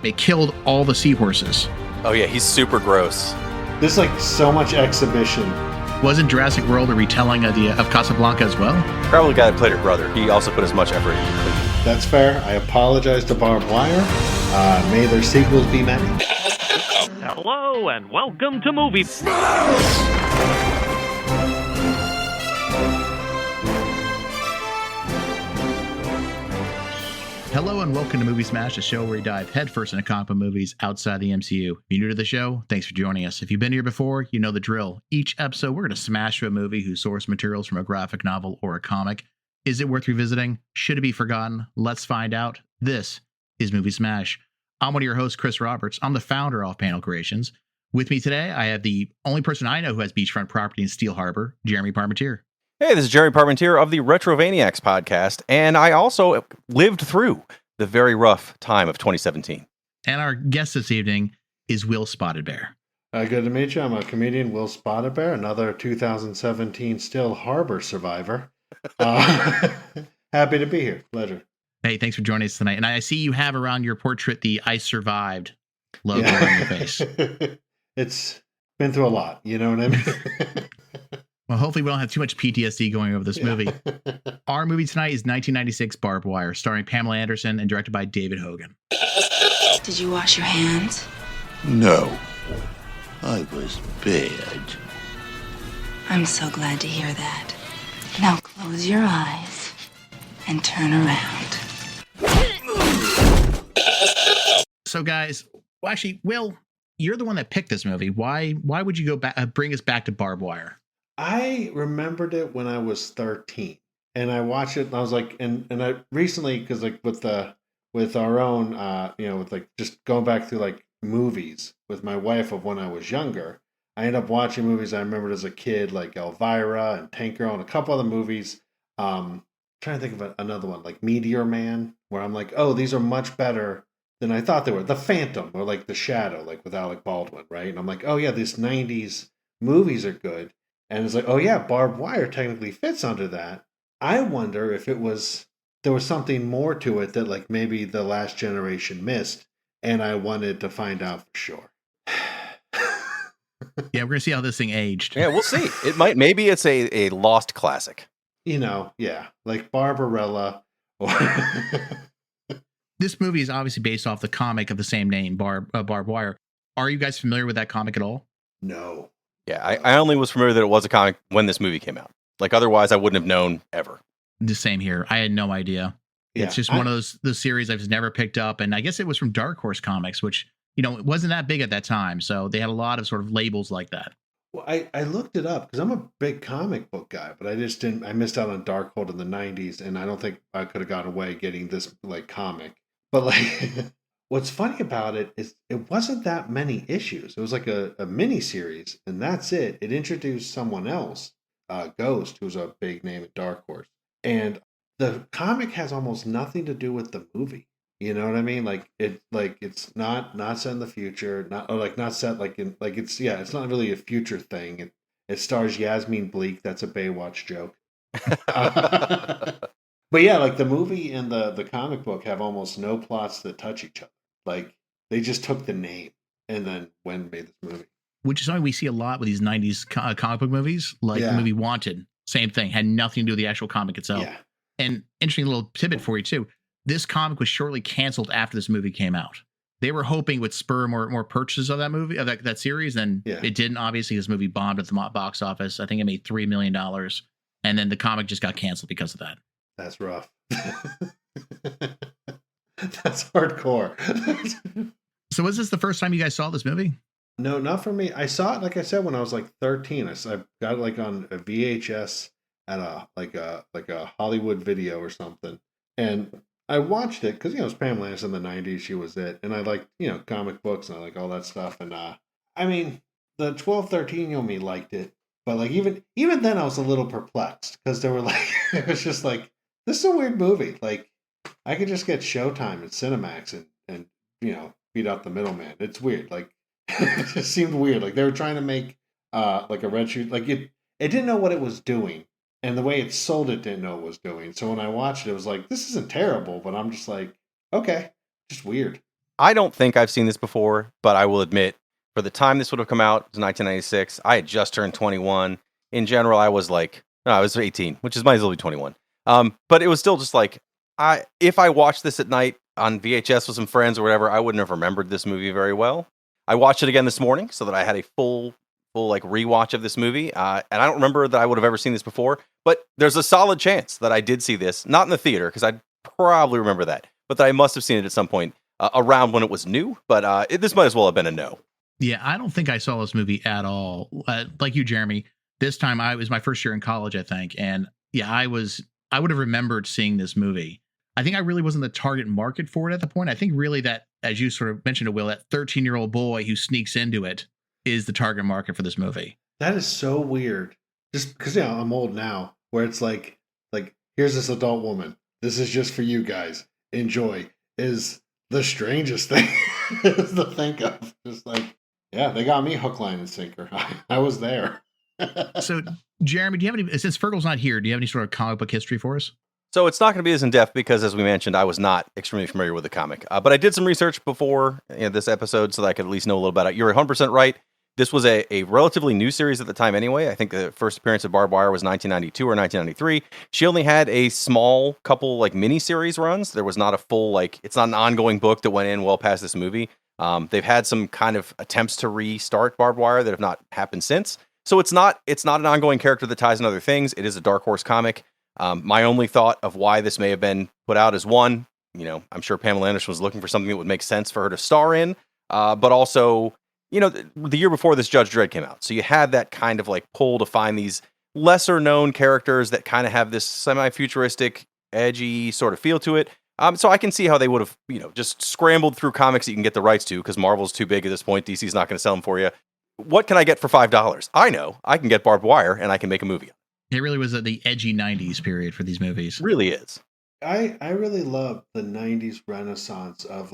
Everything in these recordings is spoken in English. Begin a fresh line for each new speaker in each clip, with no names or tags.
They killed all the seahorses.
Oh yeah, he's super gross.
There's like so much exhibition.
Wasn't Jurassic World a retelling of Casablanca as well?
Probably the guy that played her brother. He also put as much effort into it.
That's fair. I apologize to Barb Wire. May their sequels be many.
Hello and welcome to Movie
Hello and welcome to Movie Smash, a show where we dive headfirst into comic book movies outside the MCU. If you're new to the show, thanks for joining us. If you've been here before, you know the drill. Each episode, we're going to smash through a movie whose source materials from a graphic novel or a comic. Is it worth revisiting? Should it be forgotten? Let's find out. This is Movie Smash. I'm one of your hosts, Chris Roberts. I'm the founder of Panel Creations. With me today, I have the only person I know who has beachfront property in Steel Harbor, Jeremy Parmentier.
Hey, this is Jeremy Parmentier of the Retrovaniacs podcast, and I also lived through the very rough time of 2017.
And our guest this evening is Will Spottedbear.
Good to meet you. I'm a comedian, Will Spottedbear, another 2017 Steel Harbor survivor. Happy to be here. Pleasure.
Hey, thanks for joining us tonight. And I see you have around your portrait the I Survived logo on your face.
It's been through a lot, you know what I mean?
Well, hopefully we don't have too much PTSD going over this movie. Our movie tonight is 1996 Barb Wire, starring Pamela Anderson and directed by David Hogan.
Did you wash your hands?
No, I was bad.
I'm so glad to hear that. Now close your eyes and turn around.
So, guys, well, actually, Will, you're the one that picked this movie. Why would you go back, bring us back to Barb Wire?
I remembered it when I was 13, and I watched it, and I was like, and I recently, because like with our own, with like just going back through like movies with my wife of when I was younger, I ended up watching movies I remembered as a kid, like Elvira and Tank Girl and a couple other movies. Trying to think of another one, like Meteor Man, where I'm like, oh, these are much better than I thought they were. The Phantom, or like The Shadow, like with Alec Baldwin, right? And I'm like, oh yeah, these 90s movies are good. And it's like, oh yeah, Barbed Wire technically fits under that. I wonder if there was something more to it that like maybe the last generation missed, and I wanted to find out for sure.
Yeah, we're gonna see how this thing aged.
Yeah, we'll see. Maybe it's a lost classic.
You know, yeah, like Barbarella.
This movie is obviously based off the comic of the same name, Barb Wire. Are you guys familiar with that comic at all?
No.
Yeah, I only was familiar that it was a comic when this movie came out. Like, otherwise, I wouldn't have known ever.
The same here. I had no idea. Yeah, it's just one of those series I've just never picked up. And I guess it was from Dark Horse Comics, which, you know, it wasn't that big at that time. So they had a lot of sort of labels like that.
Well, I looked it up because I'm a big comic book guy, but I missed out on Darkhold in the 90s, and I don't think I could have gotten away getting this like comic. But like, what's funny about it is it wasn't that many issues. It was like a mini series, and that's it. It introduced someone else, Ghost, who's a big name at Dark Horse, and the comic has almost nothing to do with the movie. You know what I mean? It's not set in the future, not set it's not really a future thing. It stars Yasmin Bleak. That's a Baywatch joke. But yeah, like the movie and the comic book have almost no plots that touch each other. Like they just took the name and then went and made this movie.
Which is something we see a lot with these 90s comic book movies. Like the movie Wanted, same thing, had nothing to do with the actual comic itself. Yeah. And interesting little tidbit for you too. This comic was shortly canceled after this movie came out. They were hoping it would spur more purchases of that movie, of that series, and it didn't. Obviously, this movie bombed at the box office. I think it made $3 million, and then the comic just got canceled because of that.
That's rough. That's hardcore.
So was this the first time you guys saw this movie?
No, not for me. I saw it, like I said, when I was like 13. I got it like on a VHS at a Hollywood Video or something. And I watched it because, you know, it was Pamela Anderson in the 90s. She was it. And I like, you know, comic books and I like all that stuff. And I mean, the 12, 13-year-old me liked it. But like even then I was a little perplexed because they were like, it was just like, this is a weird movie. Like, I could just get Showtime and Cinemax and you know, beat out the middleman. It's weird. Like, it just seemed weird. Like, they were trying to make like a red shoe. Like, it didn't know what it was doing. And the way it sold it didn't know what it was doing. So when I watched it, it was like, this isn't terrible. But I'm just like, okay, just weird.
I don't think I've seen this before, but I will admit, for the time this would have come out, it was 1996. I had just turned 21. In general, I was like, no, I was 18, which is might as well be 21. But it was still just like, if I watched this at night on VHS with some friends or whatever, I wouldn't have remembered this movie very well. I watched it again this morning so that I had a full like rewatch of this movie. And I don't remember that I would have ever seen this before, but there's a solid chance that I did see this, not in the theater, because I'd probably remember that, but that I must have seen it at some point around when it was new. But this might as well have been a no.
Yeah, I don't think I saw this movie at all. Like you, Jeremy, this time it was my first year in college, I think. And yeah, I would have remembered seeing this movie. I think I really wasn't the target market for it at the point. I think really that, as you sort of mentioned, Will, that 13-year-old boy who sneaks into it is the target market for this movie.
That is so weird. Just because, I'm old now, where it's like, here's this adult woman. This is just for you guys. Enjoy. Is the strangest thing to think of. Just like, yeah, they got me hook, line, and sinker. I was there.
So, Jeremy, do you have any, since Fergal's not here, do you have any sort of comic book history for us?
So it's not going to be as in-depth because, as we mentioned, I was not extremely familiar with the comic. But I did some research before this episode so that I could at least know a little about it. You're 100% right. This was a relatively new series at the time anyway. I think the first appearance of Barb Wire was 1992 or 1993. She only had a small couple like mini-series runs. There was not a full, it's not an ongoing book that went in well past this movie. They've had some kind of attempts to restart Barb Wire that have not happened since. So it's not an ongoing character that ties in other things. It is a Dark Horse comic. My only thought of why this may have been put out is one, I'm sure Pamela Anderson was looking for something that would make sense for her to star in, but also, the year before this, Judge Dredd came out. So you had that kind of pull to find these lesser known characters that kind of have this semi-futuristic, edgy sort of feel to it. So I can see how they would have, just scrambled through comics that you can get the rights to because Marvel's too big at this point. DC's not going to sell them for you. What can I get for $5? I know I can get Barbed Wire and I can make a movie.
It really was the edgy 90s period for these movies.
Really is.
I really love the 90s renaissance of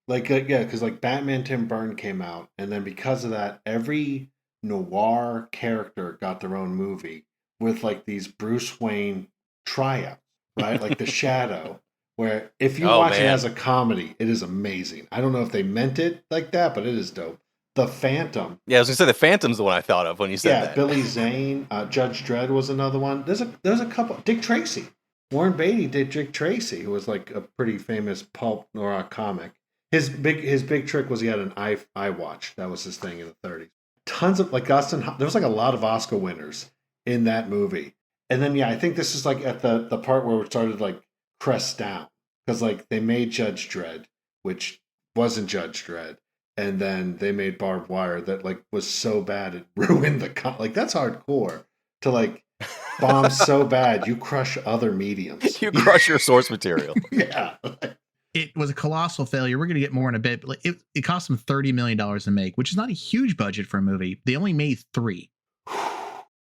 because Batman Tim Burton came out, and then because of that, every noir character got their own movie with these Bruce Wayne tryouts, right? Like The Shadow, where if you watch it as a comedy, it is amazing. I don't know if they meant it like that, but it is dope. The Phantom.
Yeah, I was gonna say the Phantom's the one I thought of when you said that.
Yeah, Billy Zane, Judge Dredd was another one. There's a couple. Dick Tracy. Warren Beatty did Dick Tracy, who was a pretty famous pulp noir comic. His big trick was he had an eye watch. That was his thing in the 30s. Tons of Austin. There was a lot of Oscar winners in that movie. And then I think this is at the part where it started crest down because they made Judge Dredd, which wasn't Judge Dredd. And then they made Barbed Wire that was so bad it ruined the that's hardcore to bomb so bad you crush other mediums.
You crush your source material.
Yeah.
It was a colossal failure. We're going to get more in a bit, but it cost them $30 million to make, which is not a huge budget for a movie. They only made 3.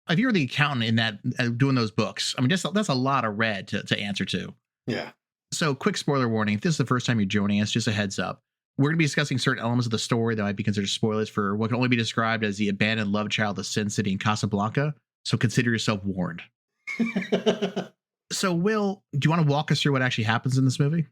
If you're the accountant in that doing those books, I mean, that's a lot of red to answer to.
Yeah.
So quick spoiler warning. If this is the first time you're joining us, just a heads up. We're going to be discussing certain elements of the story that might be considered spoilers for what can only be described as the abandoned love child of Sin City in Casablanca. So consider yourself warned. So, Will, do you want to walk us through what actually happens in this movie?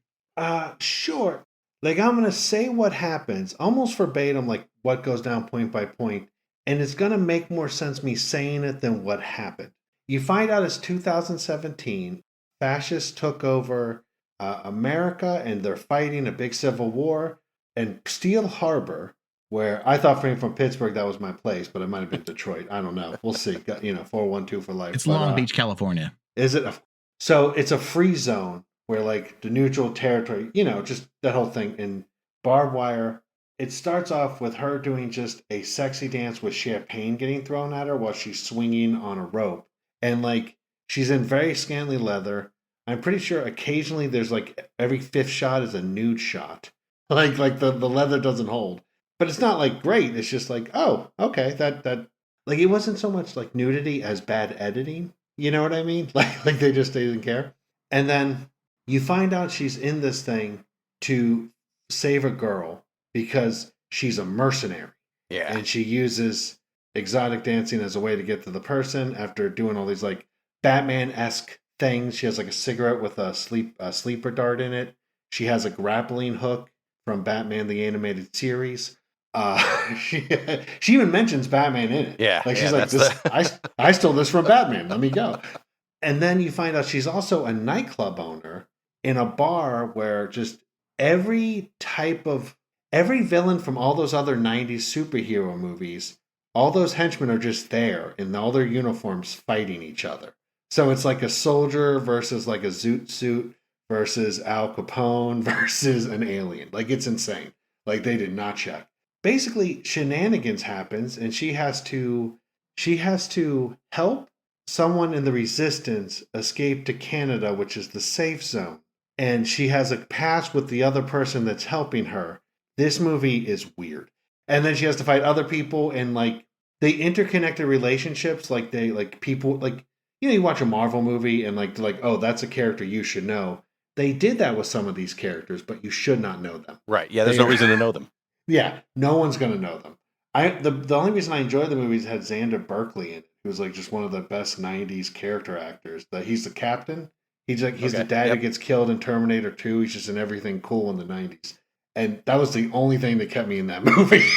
Sure. I'm going to say what happens, almost verbatim, what goes down point by point. And it's going to make more sense me saying it than what happened. You find out it's 2017. Fascists took over America, and they're fighting a big civil war. And Steel Harbor, where I thought from Pittsburgh that was my place, but it might have been Detroit. I don't know. We'll see. 412 for life.
It's Long Beach, California.
Is it? So it's a free zone where the neutral territory, just that whole thing. In Barbed Wire, it starts off with her doing just a sexy dance with champagne getting thrown at her while she's swinging on a rope. And she's in very scantily leather. I'm pretty sure occasionally there's every 5th shot is a nude shot. The leather doesn't hold. But it's not great. It's just oh, okay, that it wasn't so much nudity as bad editing. You know what I mean? They didn't care. And then you find out she's in this thing to save a girl because she's a mercenary.
Yeah.
And she uses exotic dancing as a way to get to the person after doing all these Batman-esque things. She has a cigarette with a sleeper dart in it. She has a grappling hook from Batman the Animated Series. She even mentions Batman in it.
Yeah,
like she's
yeah,
like this. I stole this from Batman. Let me go. And then you find out she's also a nightclub owner in a bar where just every villain from all those other 90s superhero movies, all those henchmen are just there in all their uniforms fighting each other. So it's like a soldier versus like a zoot suit versus Al Capone versus an alien. Like, it's insane. Like, they did not check. Basically, shenanigans happens, and she has to help someone in the Resistance escape to Canada, which is the safe zone. And she has a pass with the other person that's helping her. This movie is weird. And then she has to fight other people, and like they interconnected relationships. Like they like people like, you know, you watch a Marvel movie and like they're like, oh, that's a character you should know. They did that with some of these characters, but you should not know them.
Right. Yeah, there's no reason to know them.
Yeah, no one's going to know them. The only reason I enjoy the movies had Xander Berkeley in it. He was like just one of the best 90s character actors. He's the captain. He's the dad that gets killed in Terminator 2. He's just in everything cool in the 90s. And that was the only thing that kept me in that movie.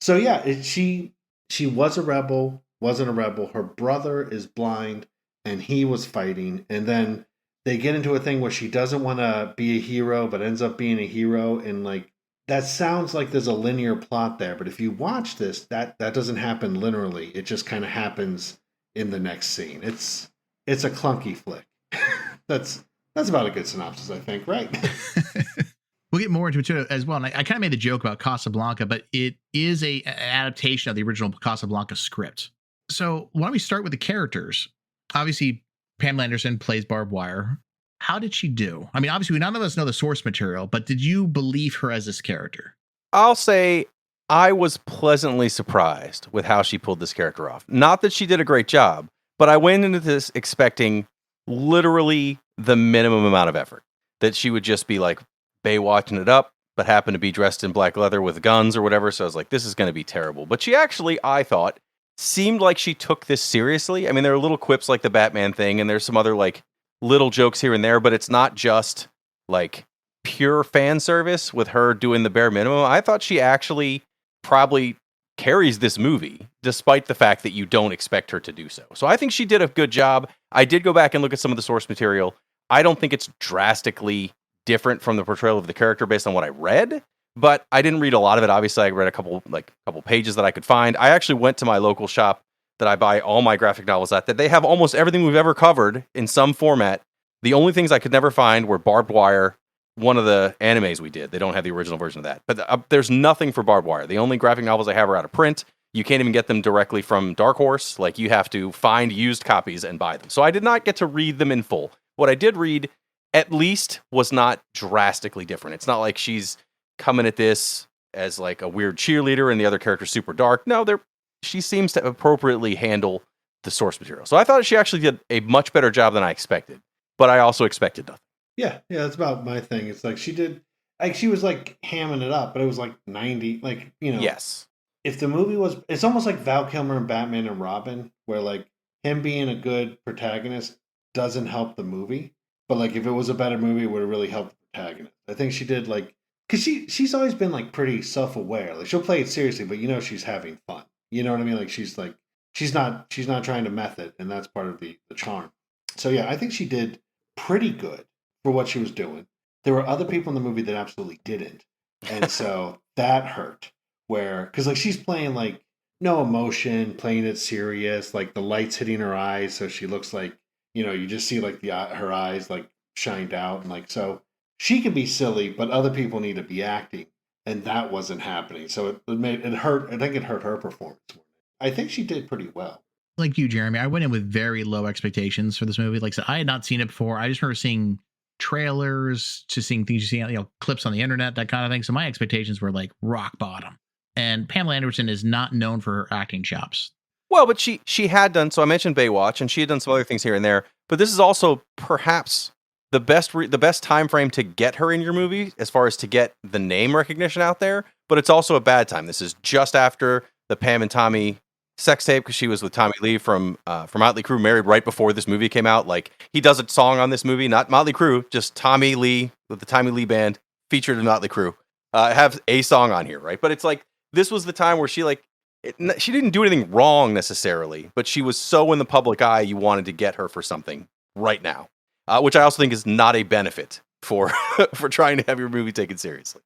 So yeah, she was a rebel, wasn't a rebel. Her brother is blind and he was fighting. And then they get into a thing where she doesn't want to be a hero, but ends up being a hero. And like, that sounds like there's a linear plot there, but if you watch this, that doesn't happen linearly. It just kind of happens in the next scene. It's a clunky flick. That's about a good synopsis, I think, right?
We'll get more into it too, as well. And I kind of made the joke about Casablanca, but it is an adaptation of the original Casablanca script. So why don't we start with the characters? Obviously, Pamela Anderson plays Barb Wire. How did she do? I mean, obviously, none of us know the source material, but did you believe her as this character?
I'll say I was pleasantly surprised with how she pulled this character off. Not that she did a great job, but I went into this expecting literally the minimum amount of effort. That she would just be like Baywatching it up, but happened to be dressed in black leather with guns or whatever. So I was like, this is going to be terrible. But she actually, I thought, seemed like she took this seriously. I mean, there are little quips like the Batman thing, and there's some other like little jokes here and there, but it's not just like pure fan service with her doing the bare minimum. I thought she actually probably carries this movie, despite the fact that you don't expect her to do so. So I think she did a good job. I did go back and look at some of the source material. I don't think it's drastically different from the portrayal of the character based on what I read, but I didn't read a lot of it. Obviously, I read a couple pages that I could find. I actually went to my local shop that I buy all my graphic novels at, that they have almost everything we've ever covered in some format. The only things I could never find were Barbed Wire, one of the animes we did. They don't have the original version of that. But there's nothing for Barbed Wire. The only graphic novels I have are out of print. You can't even get them directly from Dark Horse. Like, you have to find used copies and buy them. So I did not get to read them in full. What I did read, at least, was not drastically different. It's not like she's coming at this as like a weird cheerleader and the other character's super dark. No, she seems to appropriately handle the source material. So I thought she actually did a much better job than I expected. But I also expected nothing.
Yeah, that's about my thing. It's like she was like hamming it up, but it was like 90, like, you know.
Yes.
If the movie was, it's almost like Val Kilmer and Batman and Robin, where like him being a good protagonist doesn't help the movie. But like if it was a better movie, it would have really helped the protagonist. I think she did, like, because she's always been like pretty self-aware. Like, she'll play it seriously, but you know she's having fun. You know what I mean? Like, she's not trying to method, and that's part of the charm. So yeah, I think she did pretty good for what she was doing. There were other people in the movie that absolutely didn't, and so that hurt. Because like she's playing like no emotion, playing it serious, like the lights hitting her eyes, so she looks like, you know, you just see like her eyes like shined out, and like, so she can be silly, but other people need to be acting, and that wasn't happening. So it hurt. I think it hurt her performance. I think she did pretty well.
Like you, Jeremy, I went in with very low expectations for this movie. Like I said, I had not seen it before. I just remember seeing trailers, just seeing things you see, you know, clips on the internet, that kind of thing. So my expectations were like rock bottom. And Pamela Anderson is not known for her acting chops.
Well, but she had done, so I mentioned Baywatch, and she had done some other things here and there. But this is also perhaps the best time frame to get her in your movie, as far as to get the name recognition out there. But it's also a bad time. This is just after the Pam and Tommy sex tape, because she was with Tommy Lee from Motley Crue, married right before this movie came out. Like, he does a song on this movie, not Motley Crue, just Tommy Lee with the Tommy Lee band featured in Motley Crue, have a song on here, right? But it's like this was the time where she she didn't do anything wrong necessarily, but she was so in the public eye, you wanted to get her for something right now, which I also think is not a benefit for for trying to have your movie taken seriously.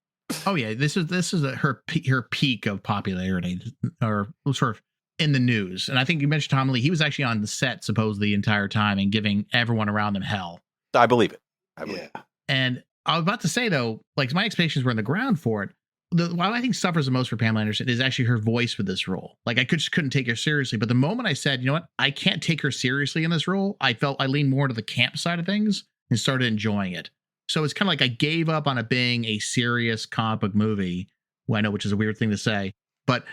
Oh yeah, this is her peak of popularity, or sort of in the news. And I think you mentioned Tom Lee. He was actually on the set supposedly the entire time and giving everyone around him hell.
I believe it. I believe it.
And I was about to say though, like my expectations were in the ground for it. What I think suffers the most for Pamela Anderson is actually her voice with this role. Like I just couldn't take her seriously. But the moment I said, you know what, I can't take her seriously in this role, I felt I leaned more to the camp side of things and started enjoying it. So it's kind of like I gave up on it being a serious comic book movie. Well, I know, which is a weird thing to say, but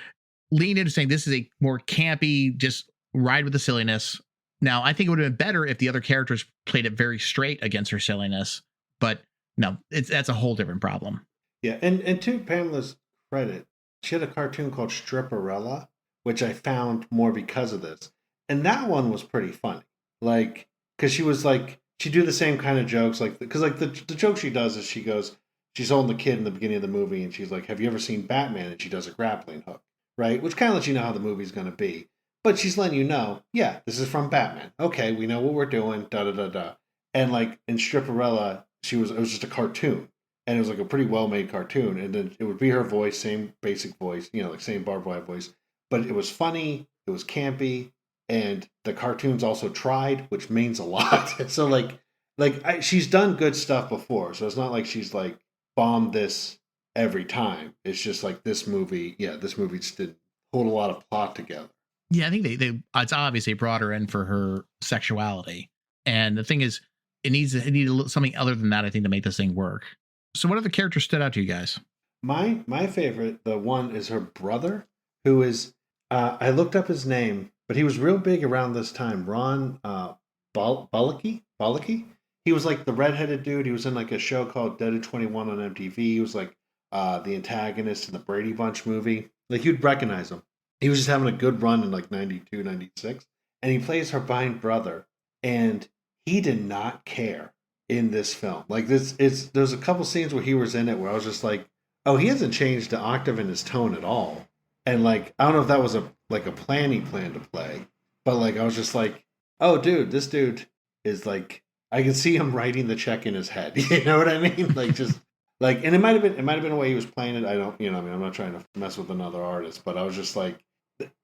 leaned into saying this is a more campy, just ride with the silliness. Now, I think it would have been better if the other characters played it very straight against her silliness, but no, that's a whole different problem.
Yeah, and to Pamela's credit, she had a cartoon called Stripperella, which I found more because of this. And that one was pretty funny. Like, because she was like, she'd do the same kind of jokes, like, because like the joke she does is she's holding the kid in the beginning of the movie, and she's like, have you ever seen Batman? And she does a grappling hook, right? Which kind of lets you know how the movie's going to be. But she's letting you know, yeah, this is from Batman. Okay, we know what we're doing, da-da-da-da. And like in Stripperella, it was just a cartoon. And it was like a pretty well-made cartoon. And then it would be her voice, same basic voice, like same Barb Wire voice. But it was funny, it was campy, and the cartoons also tried, which means a lot. So she's done good stuff before. So it's not like she's like bombed this every time. It's just like this movie just didn't hold a lot of plot together.
Yeah, I think they it's obviously brought her in for her sexuality. And the thing is, it needed something other than that, I think, to make this thing work. So what other characters stood out to you guys?
My favorite, the one is her brother, who is, I looked up his name, but he was real big around this time. Ron Balicky? He was like the redheaded dude. He was in like a show called Dead at 21 on MTV. He was like the antagonist in the Brady Bunch movie. Like you'd recognize him. He was just having a good run in like 92, 96. And he plays her blind brother. And he did not care in this film. Like there's a couple scenes where he was in it where I was just like, oh, he hasn't changed the octave in his tone at all. And like, I don't know if that was a plan he planned to play, but like, I was just like, oh dude, this dude is like, I can see him writing the check in his head. You know what I mean? Like just like, and it might've been a way he was playing it. I don't, I'm not trying to mess with another artist, but I was just like,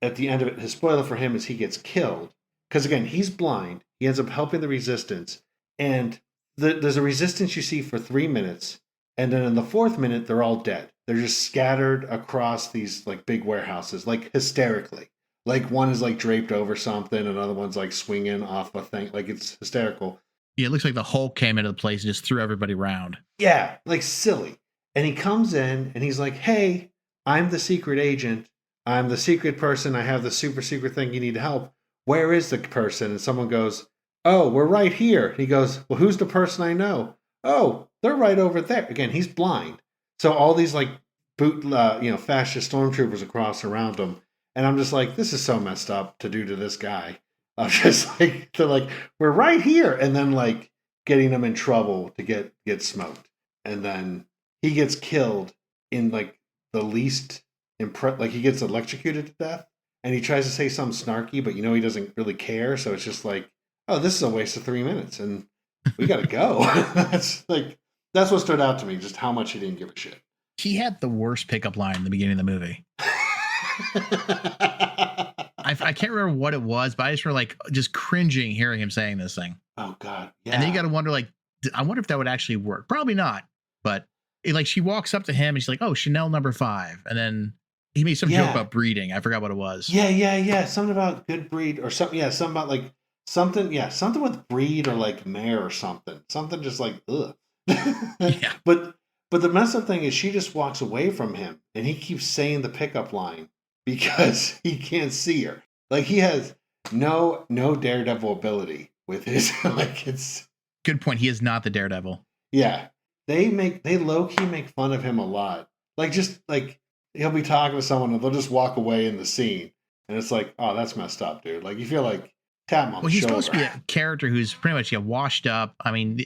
at the end of it, his spoiler for him is he gets killed. Cause again, he's blind. He ends up helping the resistance, and there's a resistance you see for 3 minutes, and then in the 4th minute, they're all dead. They're just scattered across these like big warehouses, like hysterically. Like one is like draped over something, another one's like swinging off a thing. Like it's hysterical.
Yeah, it looks like the Hulk came into the place and just threw everybody around.
Yeah, like silly. And he comes in and he's like, hey, I'm the secret agent. I'm the secret person. I have the super secret thing you need help. Where is the person? And someone goes, oh, we're right here. He goes, well, who's the person I know? Oh, they're right over there. Again, he's blind. So all these like fascist stormtroopers across around him. And I'm just like, this is so messed up to do to this guy. I'm just like, they're like, we're right here. And then like getting him in trouble to get smoked. And then he gets killed in like the least like he gets electrocuted to death. And he tries to say something snarky, but he doesn't really care. So it's just like, oh, this is a waste of 3 minutes and we got to go. That's what stood out to me, just how much he didn't give a shit.
He had the worst pickup line in the beginning of the movie. I can't remember what it was, but I just remember like just cringing hearing him saying this thing.
Oh God. Yeah.
And then you got to wonder, like, I wonder if that would actually work. Probably not. But she walks up to him and she's like, oh, Chanel number 5. And then he made some joke about breeding. I forgot what it was.
Yeah. Something about good breed or something. Yeah. Something about like something with breed or like mare or something. Something just like, ugh.
Yeah.
But the messed up thing is she just walks away from him and he keeps saying the pickup line because he can't see her. Like he has no Daredevil ability with his like it's
good point. He is not the Daredevil.
Yeah. They low-key make fun of him a lot. Like just like he'll be talking to someone and they'll just walk away in the scene. And it's like, oh, that's messed up, dude. Like you feel like tap him on the shoulder.
He's supposed to be a character who's pretty much washed up. I mean,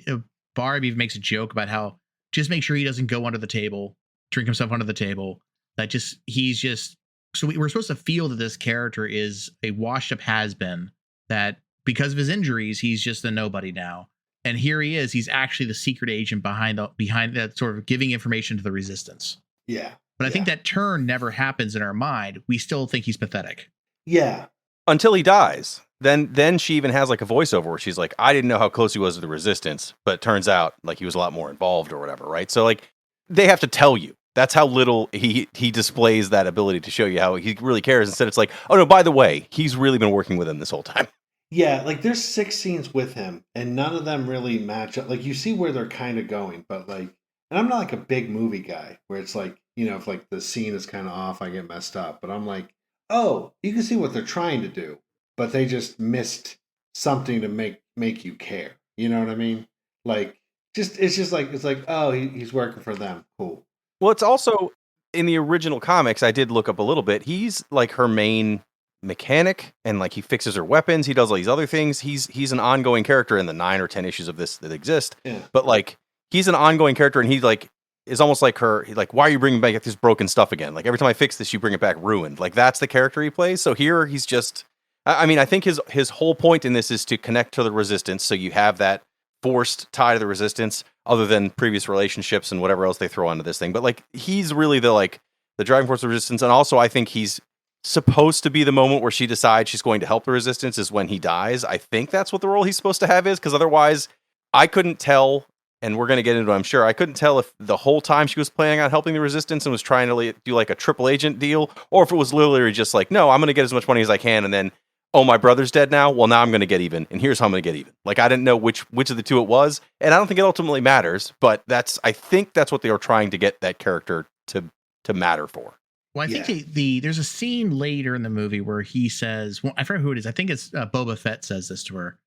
Barb even makes a joke about how just make sure he doesn't go under the table, drink himself under the table. So we're supposed to feel that this character is a washed up has-been, that because of his injuries, he's just a nobody now. And here he is. He's actually the secret agent behind that, sort of giving information to the resistance.
Yeah.
But I think that turn never happens in our mind. We still think he's pathetic.
Yeah.
Until he dies. Then she even has like a voiceover where she's like, I didn't know how close he was to the resistance, but it turns out like he was a lot more involved or whatever, right? So like they have to tell you. That's how little he displays that ability to show you how he really cares. Instead, it's like, oh no, by the way, he's really been working with him this whole time.
Yeah, like there's 6 scenes with him, and none of them really match up. Like you see where they're kind of going, but like, and I'm not like a big movie guy where it's like, if like the scene is kind of off, I get messed up. But I'm like, oh, you can see what they're trying to do, but they just missed something to make you care. You know what I mean? Like, it's like, oh, he's working for them. Cool.
Well, it's also in the original comics, I did look up a little bit. He's like her main mechanic, and like he fixes her weapons. He does all these other things. He's an ongoing character in the 9 or 10 issues of this that exist. Yeah. But like he's an ongoing character, and he like is almost like her. Like, why are you bringing back this broken stuff again? Like every time I fix this, you bring it back ruined. Like that's the character he plays. So here he's just. I mean, I think his whole point in this is to connect to the resistance. So you have that forced tie to the resistance, other than previous relationships and whatever else they throw onto this thing. But like he's really the driving force of resistance. And also I think he's supposed to be the moment where she decides she's going to help the resistance is when he dies. I think that's what the role he's supposed to have is, because otherwise I couldn't tell, and we're going to get into it, I'm sure, I couldn't tell if the whole time she was planning on helping the resistance and was trying to do like a triple agent deal, or if it was literally just like, no, I'm going to get as much money as I can, and then, oh, my brother's dead now? Well, now I'm going to get even, and here's how I'm going to get even. Like, I didn't know which of the two it was, and I don't think it ultimately matters, but I think that's what they were trying to get that character to matter for.
Well, I think there's a scene later in the movie where he says, well, I forget who it is. I think it's Boba Fett says this to her.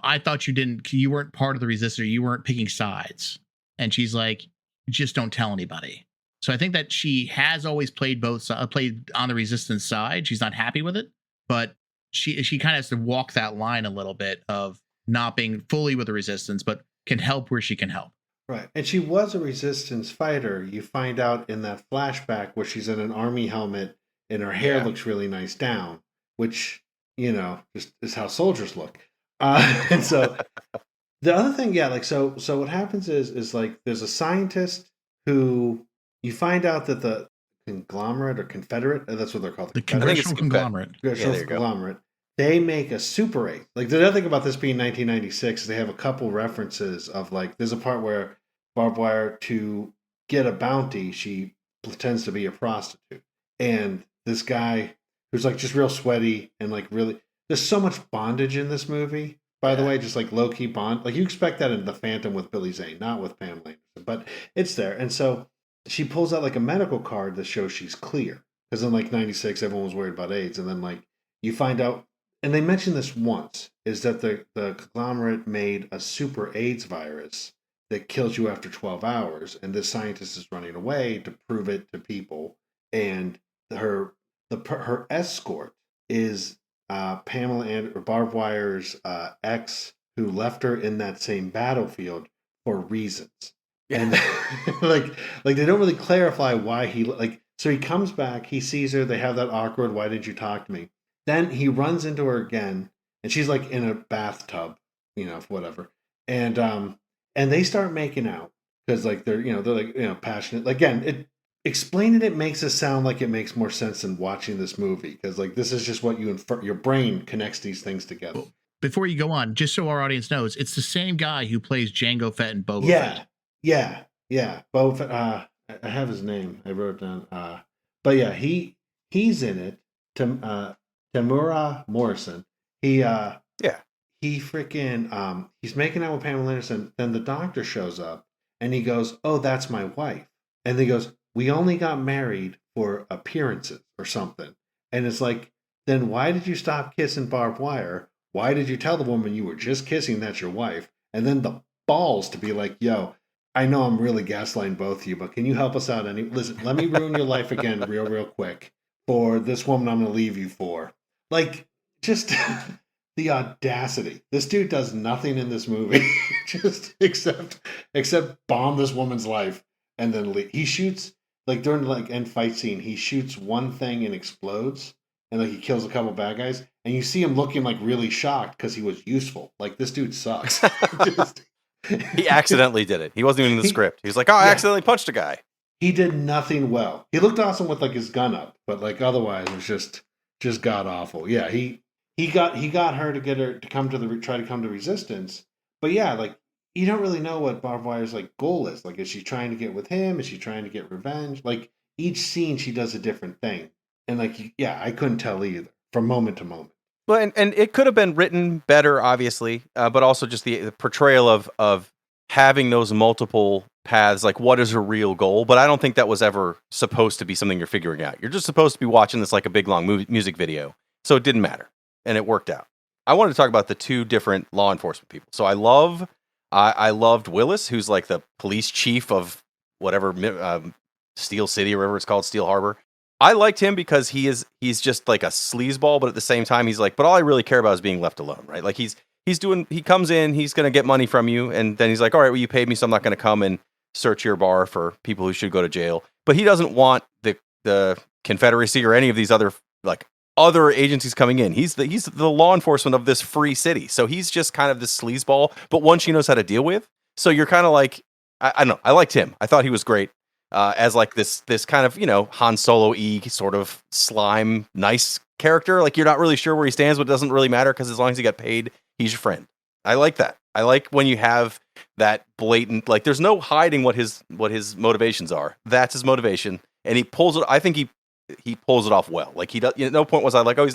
I thought you weren't part of the resistance, you weren't picking sides. And she's like, just don't tell anybody. So I think that she has always played played on the resistance side. She's not happy with it, but she kind of has to walk that line a little bit of not being fully with the resistance, but can help where she can help.
Right. And she was a resistance fighter. You find out in that flashback where she's in an army helmet and her hair looks really nice down, which, just is how soldiers look. And so the other thing, so what happens is like there's a scientist who you find out that the conglomerate or confederate, that's what they're called.
The congressional conglomerate.
Conglomerate. They make a Super 8. Like the other thing about this being 1996 is they have a couple references of like, there's a part where Barb Wire, to get a bounty, she pretends to be a prostitute. And this guy who's like just real sweaty and like really, there's so much bondage in this movie, by the way, just like low key bond. Like you expect that in The Phantom with Billy Zane, not with Pamela Anderson, but it's there. And so she pulls out like a medical card that shows she's clear. Because in like 96, everyone was worried about AIDS. And then like you find out, and they mentioned this once, is that the conglomerate made a super AIDS virus that kills you after 12 hours. And this scientist is running away to prove it to people. And her escort is Barb Wire's ex, who left her in that same battlefield for reasons. And like they don't really clarify why so he comes back, he sees her, they have that awkward, why didn't you talk to me? Then he runs into her again, and she's like in a bathtub, whatever. And they start making out because like they're like passionate. Again, explaining it makes it sound like it makes more sense than watching this movie, because like this is just what your brain connects these things together.
Before you go on, just so our audience knows, it's the same guy who plays Jango Fett and Boba Fett.
Yeah. Boba Fett. I have his name. I wrote it down. But yeah, he's in it. Tamura Morrison. He freaking he's making out with Pamela Anderson. Then the doctor shows up and he goes, "Oh, that's my wife." And he goes, "We only got married for appearances or something." And it's like, then why did you stop kissing Barb Wire? Why did you tell the woman you were just kissing that's your wife? And then the balls to be like, "Yo, I know I'm really gaslighting both of you, but can you help us out? Listen, let me ruin your life again real quick for this woman I'm going to leave you for." Like, just the audacity. This dude does nothing in this movie just except bomb this woman's life and then leave. He shoots like during like end fight scene, he shoots one thing and explodes and like he kills a couple bad guys and you see him looking like really shocked because he was useful. Like this dude sucks. Just,
He accidentally did it. He wasn't even in the script. He was like, "Oh, I accidentally punched a guy."
he did nothing well. He looked awesome with like his gun up, but like otherwise it was just god awful. Yeah, he got her to get her to come to try to come to resistance. But yeah, like you don't really know what Barb Wire's like goal is. Like, is she trying to get with him? Is she trying to get revenge? Like each scene she does a different thing. And like yeah, I couldn't tell either from moment to moment.
Well, and it could have been written better, obviously, but also just the portrayal of having those multiple paths, like what is her real goal? But I don't think that was ever supposed to be something you're figuring out. You're just supposed to be watching this like a big, long music video. So it didn't matter. And it worked out. I wanted to talk about the two different law enforcement people. So I loved Willis, who's like the police chief of whatever, Steel City or whatever it's called, Steel Harbor. I liked him because he's just like a sleazeball, but at the same time, he's like, but all I really care about is being left alone, right? Like he comes in, he's going to get money from you. And then he's like, all right, well, you paid me, so I'm not going to come and search your bar for people who should go to jail. But he doesn't want the Confederacy or any of these other agencies coming in. He's the law enforcement of this free city. So he's just kind of this sleazeball, but one she knows how to deal with. So you're kind of like, I don't know. I liked him. I thought he was great. As like this kind of, Han Solo-y sort of slime, nice character. Like you're not really sure where he stands, but it doesn't really matter because as long as he got paid, he's your friend. I like that. I like when you have that blatant, like there's no hiding what his motivations are. That's his motivation. And he pulls it. I think he pulls it off well. Like he does. No point was I like, oh, he's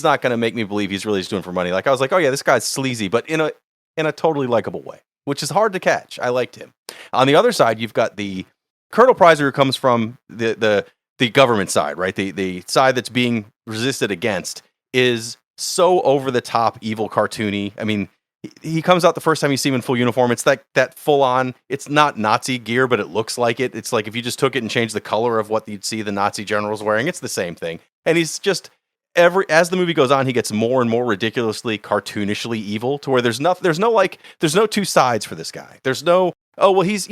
not going to make me believe he's really just doing it for money. Like I was like, oh yeah, this guy's sleazy, but in a totally likable way, which is hard to catch. I liked him. On the other side, you've got the Colonel Prizer, who comes from the government side, right? The side that's being resisted against, is so over the top, evil, cartoony. I mean, he comes out the first time you see him in full uniform. It's that full on. It's not Nazi gear, but it looks like it. It's like if you just took it and changed the color of what you'd see the Nazi generals wearing. It's the same thing. And he's just as the movie goes on, he gets more and more ridiculously cartoonishly evil to where there's no two sides for this guy. There's no, oh well, he's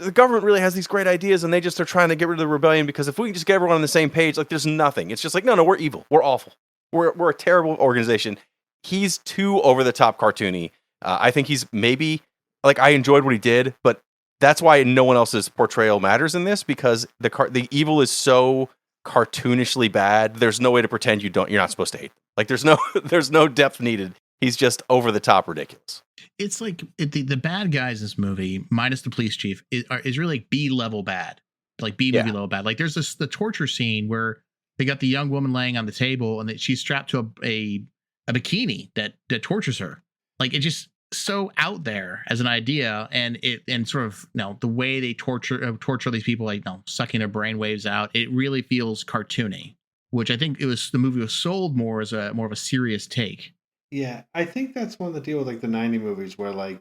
the government really has these great ideas and they just are trying to get rid of the rebellion because if we can just get everyone on the same page, like there's nothing. It's just like, no, we're evil. We're awful. We're a terrible organization. He's too over the top cartoony. I think he's maybe like, I enjoyed what he did, but that's why no one else's portrayal matters in this because the evil is so cartoonishly bad. There's no way to pretend you're not supposed to hate them. Like there's no depth needed. He's just over the top ridiculous.
It's like the bad guys in this movie, minus the police chief, is really like B-level bad, like B-movie level bad. Like there's the torture scene where they got the young woman laying on the table and that she's strapped to a bikini that tortures her. Like it's just so out there as an idea, and sort of the way they torture these people, like sucking their brain waves out. It really feels cartoony, which I think the movie was sold more as more of a serious take.
Yeah, I think that's one of the deal with like the 90 movies where like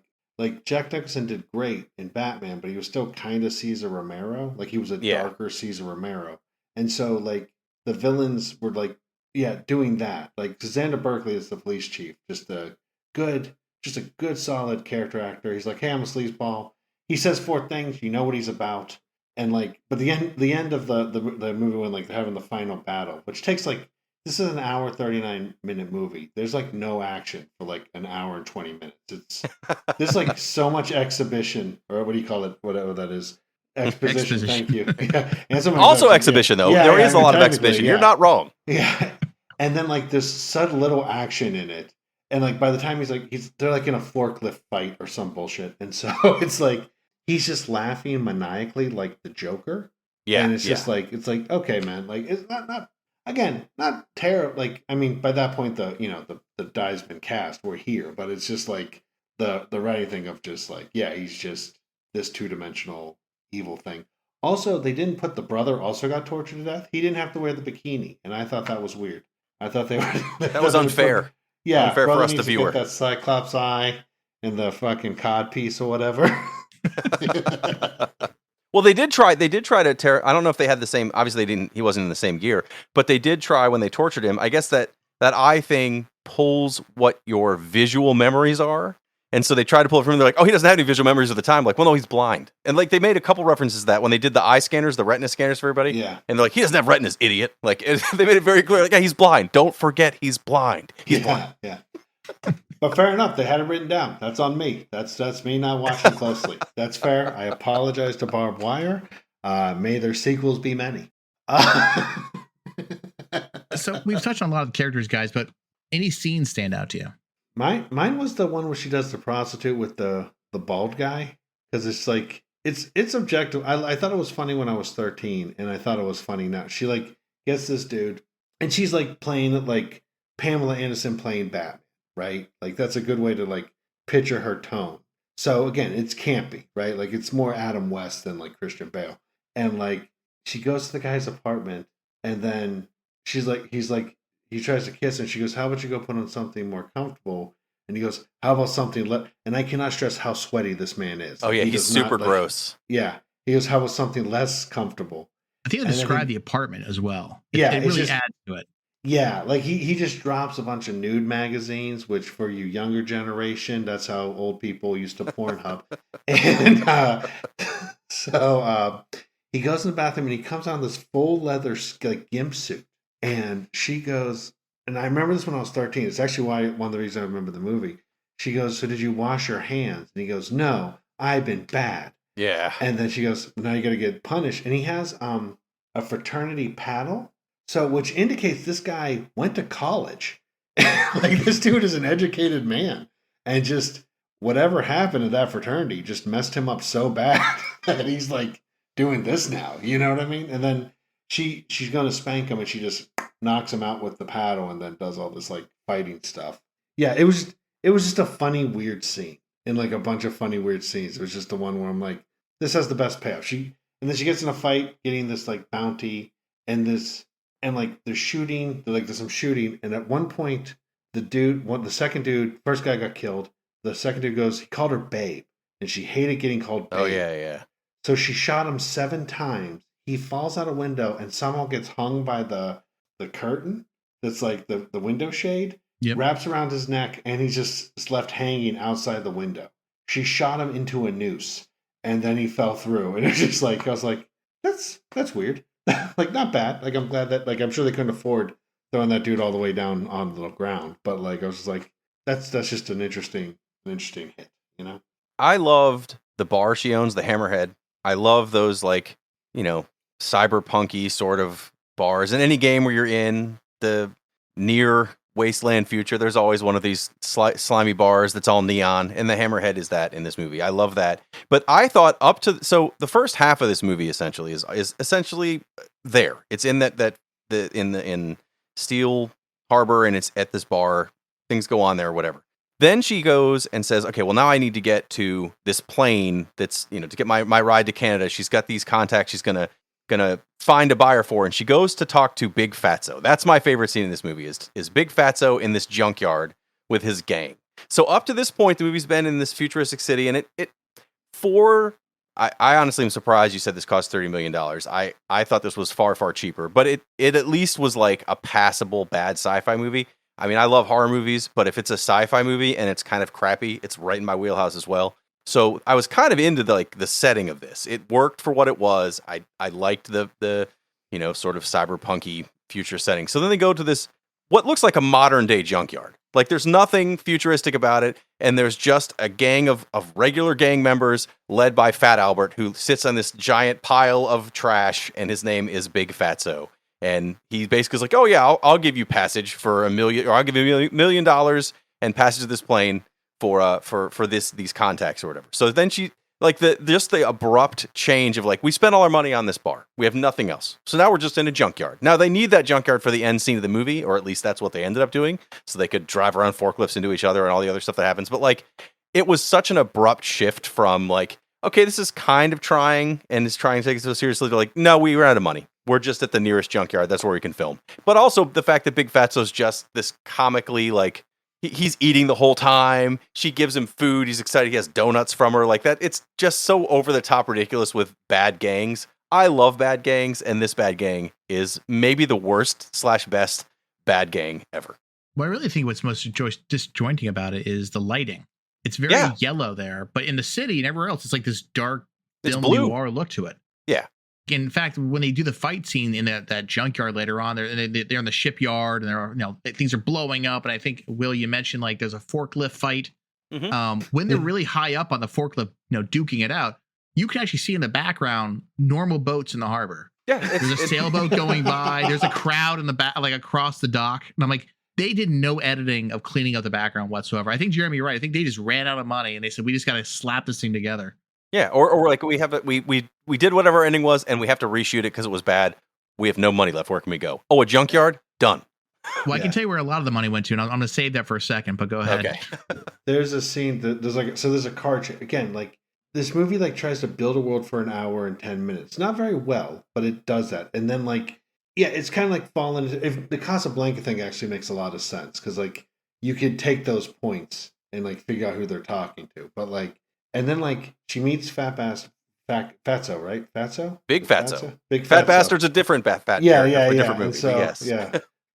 Jack Nicholson did great in Batman, but he was still kind of Cesar Romero. Like he was a darker Cesar Romero. And so like the villains were like, doing that. Like Xander Berkeley is the police chief, just a good solid character actor. He's like, hey, I'm a sleazeball. He says 4 things, you know what he's about. And like, but the end of the movie when like they're having the final battle, which takes like, this is an hour 39-minute movie. There's like no action for like an hour and 20 minutes. There's like so much exhibition, or what do you call it? Whatever that is. Exposition. Thank you. Yeah. And
also exhibition though. There is a lot of exhibition. You're not wrong.
Yeah. And then like there's such little action in it. And like by the time they're like in a forklift fight or some bullshit. And so it's like he's just laughing maniacally like the Joker. Yeah. And it's just like okay, man, like it's not again, not terrible. Like, I mean, by that point, the die's been cast. We're here, but it's just like the writing thing of just like, he's just this 2-dimensional evil thing. Also, they didn't put the brother also got tortured to death. He didn't have to wear the bikini, and I thought that was weird. I thought they were
that was unfair.
Unfair
for us to viewer.
That Cyclops eye and the fucking cod piece or whatever.
Well, they did try to tear. I don't know if they had the same. Obviously, he wasn't in the same gear, but they did try when they tortured him. I guess that that eye thing pulls what your visual memories are. And so they try to pull it from him. They're like, oh, he doesn't have any visual memories at the time. Like, well, no, he's blind. And like, they made a couple references to that when they did the eye scanners, the retina scanners for everybody.
Yeah.
And they're like, he doesn't have retinas, idiot. Like, they made it very clear. Like, yeah, he's blind. Don't forget he's blind. He's blind.
Yeah. But fair enough. They had it written down. That's on me. That's me not watching closely. That's fair. I apologize to Barb Wire. May their sequels be many.
So we've touched on a lot of the characters, guys, but any scenes stand out to you?
Mine was the one where she does the prostitute with the bald guy, because it's like it's objective. I thought it was funny when I was 13, and I thought it was funny now. She like gets this dude, and she's like playing like Pamela Anderson playing Batman, right? Like that's a good way to like picture her tone. So again, it's campy, right? Like it's more Adam West than like Christian Bale, and like she goes to the guy's apartment, and then he's like, he tries to kiss her, and she goes, how about you go put on something more comfortable? And he goes, how about something and I cannot stress how sweaty this man is.
Oh, yeah, he's super gross.
Yeah. He goes, how about something less comfortable?
I think I described the apartment as well.
Yeah.
It really adds to it.
Yeah. Like he just drops a bunch of nude magazines, which for you younger generation, that's how old people used to Pornhub. And so he goes in the bathroom, and he comes on this full leather like gimp suit. And she goes, and I remember this when I was 13. It's actually one of the reasons I remember the movie. She goes, so did you wash your hands? And he goes, no, I've been bad.
Yeah.
And then she goes, now you got to get punished. And he has a fraternity paddle. So, which indicates this guy went to college. Like this dude is an educated man. And just whatever happened to that fraternity just messed him up so bad that he's like doing this now. You know what I mean? And then she's going to spank him, and she just knocks him out with the paddle, and then does all this like fighting stuff. Yeah, it was just a funny, weird scene, and like a bunch of funny, weird scenes. It was just the one where I'm like, this has the best payoff. And then she gets in a fight, getting this like bounty, and like there's shooting, there's some shooting, and at one point the second dude, first guy got killed. The second dude goes, he called her babe, and she hated getting called babe.
Oh yeah.
So she shot him 7 times. He falls out a window and somehow gets hung by the curtain that's like the window shade, wraps around his neck, and he's just left hanging outside the window. She shot him into a noose, and then he fell through. And it's just like, I was like, that's weird. Like, not bad. Like, I'm glad that, like, I'm sure they couldn't afford throwing that dude all the way down on the ground. But like, I was just like, that's just an interesting hit, you know?
I loved the bar she owns, the Hammerhead. I love those, like, you know, cyberpunky sort of bars. In any game where you're in the near wasteland future, there's always one of these slimy bars that's all neon, and the Hammerhead is that in this movie. I love that. But I thought so the first half of this movie essentially is essentially there. It's in in Steel Harbor, and it's at this bar. Things go on there, whatever. Then she goes and says, okay, well, now I need to get to this plane that's, you know, to get my ride to Canada. She's got these contacts she's gonna find a buyer for, and she goes to talk to Big Fatso. That's my favorite scene in this movie is Big Fatso in this junkyard with his gang. So up to this point, the movie's been in this futuristic city, and I honestly am surprised you said this cost $30 million. I thought this was far, far cheaper, but it at least was like a passable bad sci-fi movie. I mean, I love horror movies, but if it's a sci-fi movie and it's kind of crappy, it's right in my wheelhouse as well. So I was kind of into the setting of this. It worked for what it was. I liked the you know, sort of cyberpunky future setting. So then they go to this what looks like a modern day junkyard. Like there's nothing futuristic about it, and there's just a gang of regular gang members led by Fat Albert, who sits on this giant pile of trash, and his name is Big Fatso. And he basically is like, oh yeah, I'll give you passage for $1 million, or I'll give you $1 million and passage to this plane for these contacts or whatever. So then she the abrupt change of like, we spent all our money on this bar, we have nothing else, so now we're just in a junkyard. Now they need that junkyard for the end scene of the movie, or at least that's what they ended up doing, so they could drive around forklifts into each other and all the other stuff that happens. But like, it was such an abrupt shift from like, okay, this is kind of trying and is trying to take it so seriously, to like, no, we ran out of money. We're just at the nearest junkyard. That's where we can film. But also the fact that Big Fatso's just this comically, like, he's eating the whole time. She gives him food. He's excited. He has donuts from her. Like that. It's just so over the top ridiculous with bad gangs. I love bad gangs, and this bad gang is maybe the worst / best bad gang ever.
What I really think what's most disjointing about it is the lighting. It's very yellow there, but in the city and everywhere else, it's like this dark film noir look to it.
Yeah.
In fact, when they do the fight scene in that junkyard later on, they're in the shipyard and things are blowing up. And I think, Will, you mentioned like there's a forklift fight. Mm-hmm. When they're really high up on the forklift, duking it out, you can actually see in the background normal boats in the harbor.
Yeah,
there's a sailboat going by. There's a crowd in the back, like across the dock. And I'm like, they did no editing of cleaning up the background whatsoever. I think, Jeremy, you're right. I think they just ran out of money and they said, we just got to slap this thing together.
Yeah, or like we did whatever our ending was and we have to reshoot it because it was bad. We have no money left. Where can we go? Oh, a junkyard? Done.
Well, I can tell you where a lot of the money went to, and I'm going to save that for a second, but go ahead.
Okay.
There's a scene that there's a car chase. Again, like this movie like tries to build a world for an hour and 10 minutes. Not very well, but it does that. And then it's kind of like falling. If the Casablanca thing actually makes a lot of sense because like you could take those points and like figure out who they're talking to, but like, and then like she meets Fatso, right? Fatso,
Big Fatso,
Big
Fat Bastard's a different fat.
Yeah.
Different movie.
So,
yes.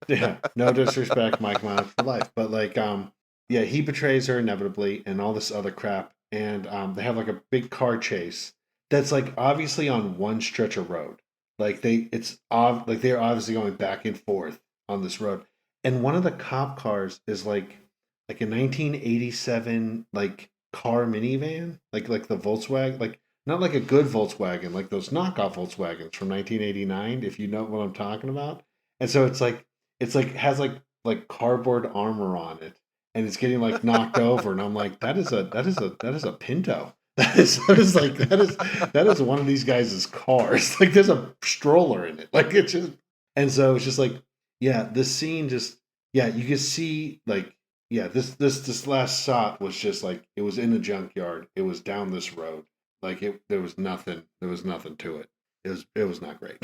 Yeah. No disrespect, Mike Myers for life, but like, he betrays her inevitably and all this other crap, and they have like a big car chase that's like obviously on one stretch of road. Like they're obviously going back and forth on this road, and one of the cop cars is like a 1987 like car minivan, like the Volkswagen, like not like a good Volkswagen, like those knockoff Volkswagens from 1989, if you know what I'm talking about. And so it's like has like cardboard armor on it, and it's getting like knocked over, and I'm like, that is a Pinto. That is one of these guys' cars. Like there's a stroller in it. Like it's just, and so it's just like, this scene just, you can see like, this last shot was just like, it was in a junkyard. It was down this road. Like there was nothing to it. It was not great.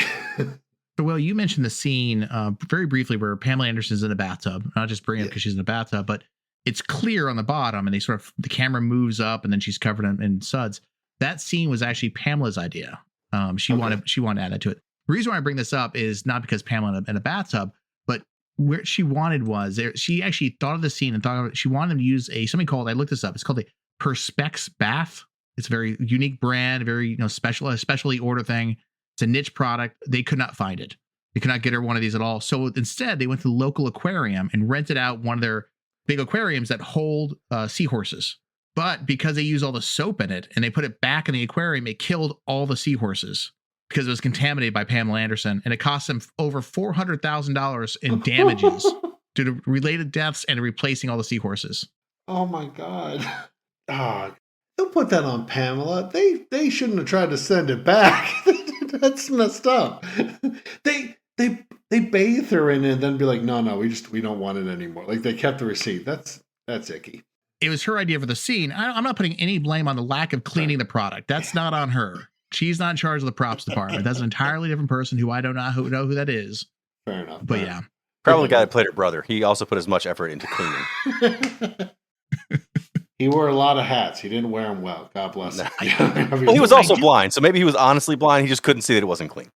So, Will, you mentioned the scene very briefly where Pamela Anderson's in a bathtub. Not just bringing it because she's in a bathtub, but it's clear on the bottom, and the camera moves up, and then she's covered in suds. That scene was actually Pamela's idea. She wanted to add it to it. The reason why I bring this up is not because Pamela in a bathtub, but where she wanted was she actually thought of the scene and she wanted to use something called, I looked this up, it's called a Perspex bath. It's a very unique brand, very specially order thing. It's a niche product. They could not find it. They could not get her one of these at all. So instead, they went to the local aquarium and rented out one of their big aquariums that hold seahorses. But because they use all the soap in it and they put it back in the aquarium, it killed all the seahorses because it was contaminated by Pamela Anderson. And it cost them over $400,000 in damages due to related deaths and replacing all the seahorses.
Oh my God. Don't put that on Pamela. They shouldn't have tried to send it back. That's messed up. They bathe her in it and then be like, no, we don't want it anymore. Like they kept the receipt. That's icky.
It was her idea for the scene. I'm not putting any blame on the lack of cleaning the product. That's not on her. She's not in charge of the props department. That's an entirely different person who I don't know who that is.
Fair enough.
But yeah.
Probably the guy that played her brother. He also put as much effort into cleaning.
He wore a lot of hats. He didn't wear them well. God bless him.
Well, he was also blind, so maybe he was honestly blind. He just couldn't see that it wasn't clean.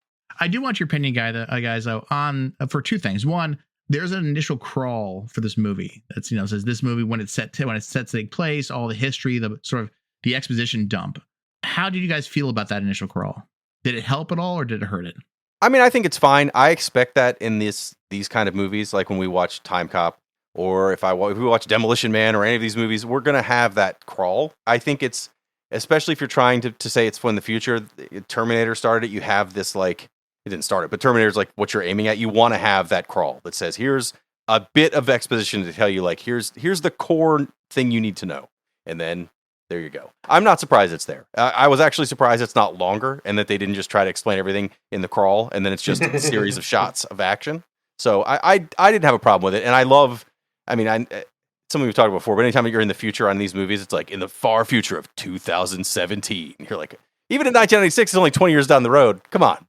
I do want your opinion, guys, though, on for two things. One, there's an initial crawl for this movie that says this movie when it's set to take place, all the history, the sort of the exposition dump. How did you guys feel about that initial crawl? Did it help at all, or did it hurt it?
I mean, I think it's fine. I expect that in these kind of movies, like when we watch Time Cop, or if we watch Demolition Man or any of these movies, we're going to have that crawl. I think it's, especially if you're trying to say it's from the future, Terminator started it, you have this like, it didn't start it, but Terminator's like what you're aiming at. You want to have that crawl that says, here's a bit of exposition to tell you, like, here's the core thing you need to know. And then there you go. I'm not surprised it's there. I was actually surprised it's not longer and that they didn't just try to explain everything in the crawl and then it's just a series of shots of action. So I didn't have a problem with it. And I love, something we've talked about before, but anytime you're in the future on these movies, it's like in the far future of 2017. You're like, even in 1996, it's only 20 years down the road. Come on.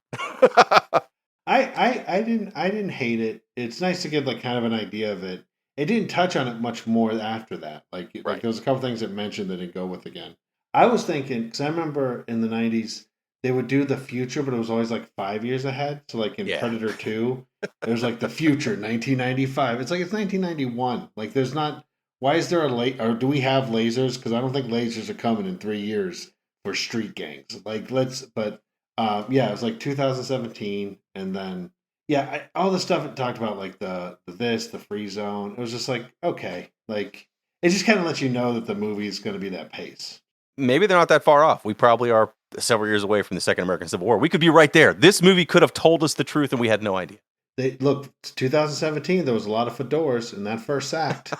I didn't hate it. It's nice to get like kind of an idea of it. It didn't touch on it much more after that. Like there was a couple things it mentioned that it didn't go with again. I was thinking, because I remember in the 90s, they would do the future, but it was always like 5 years ahead. So like in
Yeah.
Predator 2, there's like the future, 1995. It's like it's 1991. Like there's not. Why is there or do we have lasers? Because I don't think lasers are coming in 3 years for street gangs. Like yeah, it was like 2017, and then yeah, all the stuff it talked about, like the free zone. It was just like, okay, like it just kind of lets you know that the movie is going to be that pace.
Maybe they're not that far off. We probably are several years away from the Second American Civil War. We could be right there. This movie could have told us the truth, and we had no idea.
It's 2017. There was a lot of fedoras in that first act.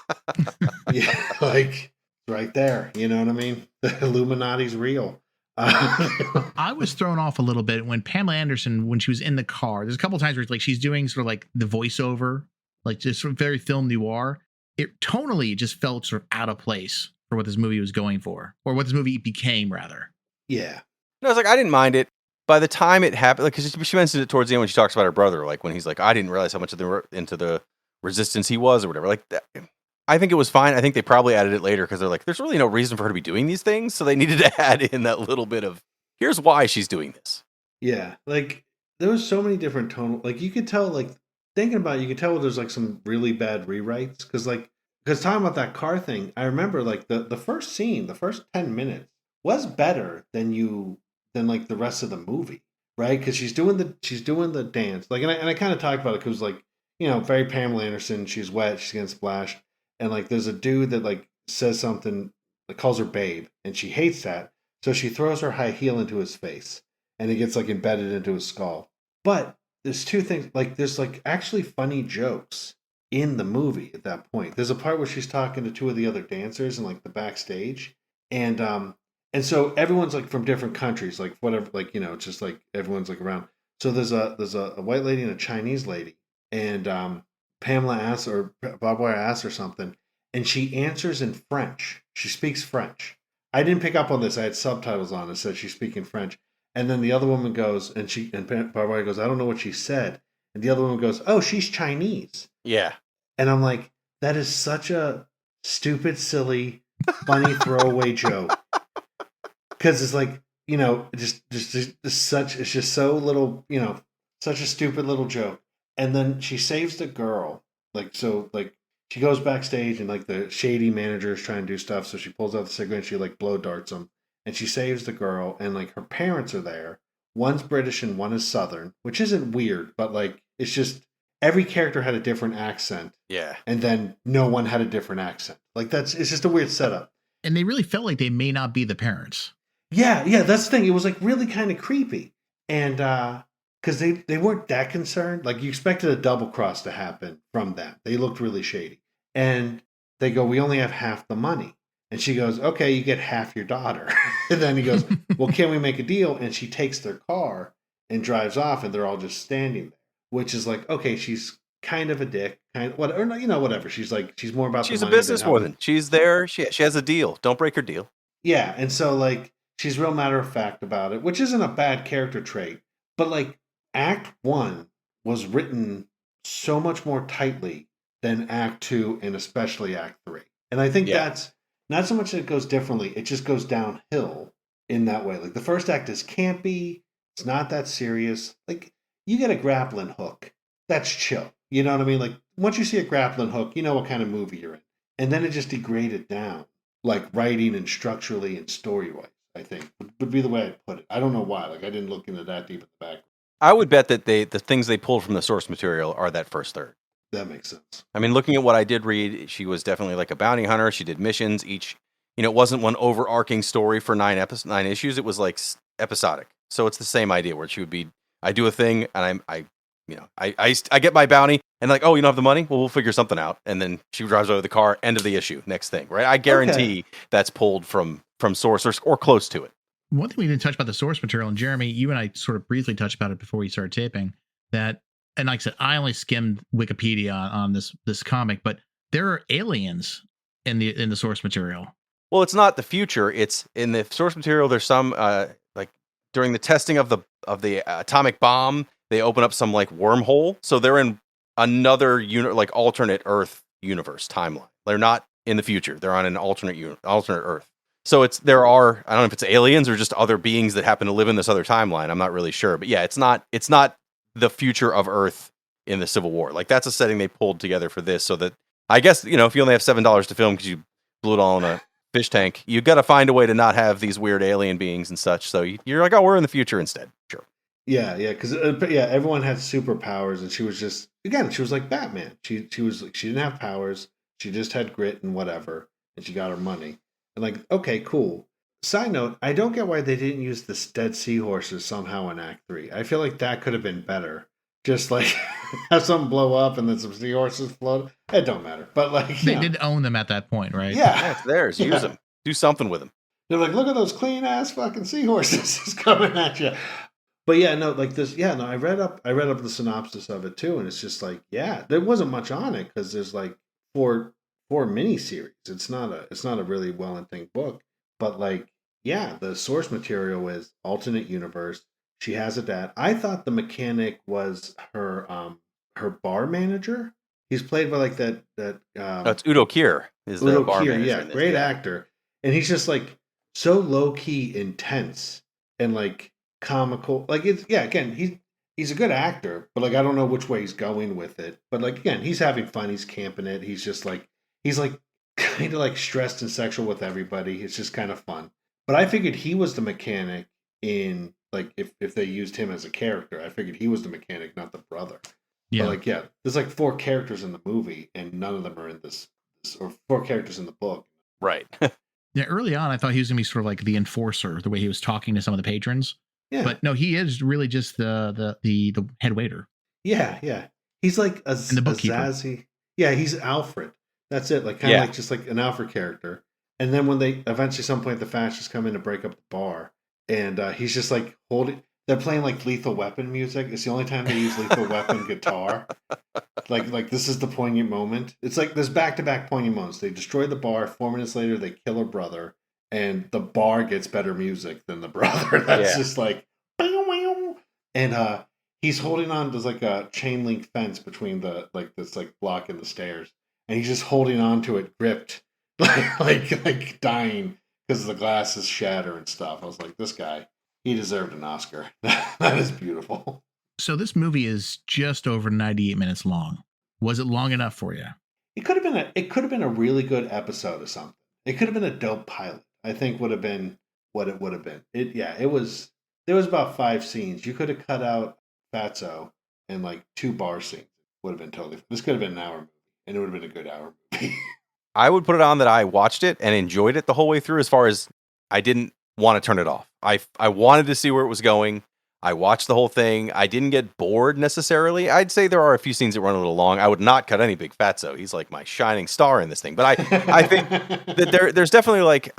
Yeah, like right there. You know what I mean? The Illuminati's real.
I was thrown off a little bit when Pamela Anderson, when she was in the car, there's a couple of times where like she's doing sort of like the voiceover, like just sort of very film noir. It tonally just felt sort of out of place for what this movie was going for, or what this movie became, rather.
Yeah.
No, I was like, I didn't mind it. By the time it happened, like, because she mentions it towards the end when she talks about her brother, like when he's like, I didn't realize how much into the resistance he was, or whatever. Like that, I think it was fine. I think they probably added it later because they're like, there's really no reason for her to be doing these things, so they needed to add in that little bit of here's why she's doing this.
Yeah, like there was so many different tonal. Like you could tell, like thinking about it, you could tell there's like some really bad rewrites because talking about that car thing, I remember like the first scene, the first 10 minutes was better than like the rest of the movie, right? Because she's doing the dance, like, and I kind of talked about it because like, you know, very Pamela Anderson. She's wet, she's getting splashed, and like there's a dude that like says something, that calls her babe, and she hates that, so she throws her high heel into his face, and it gets like embedded into his skull. But there's two things, like there's like actually funny jokes in the movie at that point. There's a part where she's talking to two of the other dancers in like the backstage, and so everyone's like from different countries, like whatever, like, you know, it's just like everyone's like around. So there's a white lady and a Chinese lady, and Pamela asks, or Barb Wire asks or something, and she answers in French. She speaks French. I didn't pick up on this. I had subtitles on. It said she's speaking French. And then the other woman goes, and Barb Wire goes, I don't know what she said. And the other woman goes, oh, she's Chinese.
Yeah.
And I'm like, that is such a stupid, silly, funny throwaway joke. Because it's like, you know, it's just so little, you know, such a stupid little joke. And then she saves the girl. Like, so, like, she goes backstage and like the shady manager is trying to do stuff. So she pulls out the cigarette and she like blow darts him. And she saves the girl, and like her parents are there. One's British and one is Southern, which isn't weird, but like it's just every character had a different accent.
Yeah.
And then no one had a different accent. Like it's just a weird setup.
And they really felt like they may not be the parents.
Yeah, that's the thing. It was like really kind of creepy. And because they weren't that concerned. Like you expected a double cross to happen from them. They looked really shady. And they go, we only have half the money. And she goes, okay, you get half your daughter. And then he goes, well, can we make a deal? And she takes their car and drives off, and they're all just standing there, which is like, okay, she's kind of a dick, or you know, whatever. She's like, she's more about
She's
the
a
money
businesswoman. She's there. She has a deal. Don't break her deal.
Yeah, and so like she's real matter of fact about it, which isn't a bad character trait. But like Act 1 was written so much more tightly than Act 2 and especially Act 3. And I think that's not so much that it goes differently, it just goes downhill in that way. Like the first act is campy, it's not that serious. Like you get a grappling hook, that's chill. You know what I mean? Like once you see a grappling hook, you know what kind of movie you're in. And then it just degraded down, like writing and structurally and story-wise, I think, would be the way I'd put it. I don't know why. Like I didn't look into that deep in the back.
I would bet that the things they pulled from the source material are that first third.
That makes sense.
I mean, looking at what I did read, she was definitely like a bounty hunter. She did missions each. You know, it wasn't one overarching story for 9 issues. It was like episodic. So it's the same idea where she would be, I do a thing and I get my bounty and like, oh, you don't have the money? Well, we'll figure something out. And then she drives over the car, end of the issue, next thing, right? I guarantee that's pulled from source or close to it.
One thing we didn't touch about the source material, and Jeremy, you and I sort of briefly touched about it before we started taping, that, and like I said, I only skimmed Wikipedia on this comic, but there are aliens in the source material.
Well, it's not the future. It's in the source material. There's some like during the testing of the atomic bomb, they open up some like wormhole. So they're in another like alternate Earth universe timeline. They're not in the future. They're on an alternate Earth. So there are, I don't know if it's aliens or just other beings that happen to live in this other timeline. I'm not really sure, but yeah, it's not the future of Earth in the Civil War. Like that's a setting they pulled together for this, so that I guess if you only have $7 to film because you blew it all in a fish tank, you got to find a way to not have these weird alien beings and such. So you're like, oh, we're in the future instead. Sure.
Yeah, because everyone had superpowers, and she was just she was like Batman. She was like, she didn't have powers, she just had grit and whatever, and she got her money. And like, okay, cool. Side note, I don't get why they didn't use the dead seahorses somehow in Act 3. I feel like that could have been better. Just like have something blow up and then some seahorses float. It don't matter. But like
they did own them at that point, right?
Yeah,
it's theirs. Use them. Do something with them.
They're like, look at those clean ass fucking seahorses coming at you. But yeah, no, like this. Yeah, no, I read up the synopsis of it too, and it's just like, yeah, there wasn't much on it because there's like four miniseries. It's not a really well intended book, but like, yeah, the source material is alternate universe. She has a dad. I thought the mechanic was her bar manager. He's played by like that.
It's Udo Kier. Is the bar manager?
Yeah, great actor, and he's just like so low key, intense, and like comical. Like it's again, he's a good actor, but like I don't know which way he's going with it. But like again, he's having fun. He's camping it. He's just like kind of like stressed and sexual with everybody. It's just kind of fun. But I figured he was the mechanic in. Like if they used him as a character, I figured he was the mechanic, not the brother. Yeah. But like, yeah, there's like 4 characters in the movie, and none of them are in this or 4 characters in the book.
Right.
Yeah. Early on, I thought he was gonna be sort of like the enforcer, the way he was talking to some of the patrons. Yeah. But no, he is really just the head waiter.
Yeah, yeah. He's like a Zazzy. Yeah, he's Alfred. That's it. Like kind of like just like an Alfred character. And then when they eventually, some point, the fascists come in to break up the bar. And he's just like holding. They're playing like Lethal Weapon music. It's the only time they use Lethal Weapon guitar. Like this is the poignant moment. It's like there's back-to-back poignant moments. They destroy the bar. 4 minutes later, they kill her brother, and the bar gets better music than the brother. That's just like, and he's holding on to like a chain link fence between the like this like block and the stairs, and he's just holding on to it, gripped, like dying. Because the glasses shatter and stuff. I was like, this guy, he deserved an Oscar. That is beautiful.
So this movie is just over 98 minutes long. Was it long enough for you?
It could have been a really good episode of something. It could have been a dope pilot. I think would have been what it would have been. It was. There was about 5 scenes. You could have cut out Fatso and like 2 bar scenes. Would have been totally. This could have been an hour movie, and it would have been a good hour movie.
I would put it on that I watched it and enjoyed it the whole way through, as far as I didn't want to turn it off. I wanted to see where it was going. I watched the whole thing. I didn't get bored necessarily. I'd say there are a few scenes that run a little long. I would not cut any Big Fatso. He's like my shining star in this thing. But I think that there's definitely like,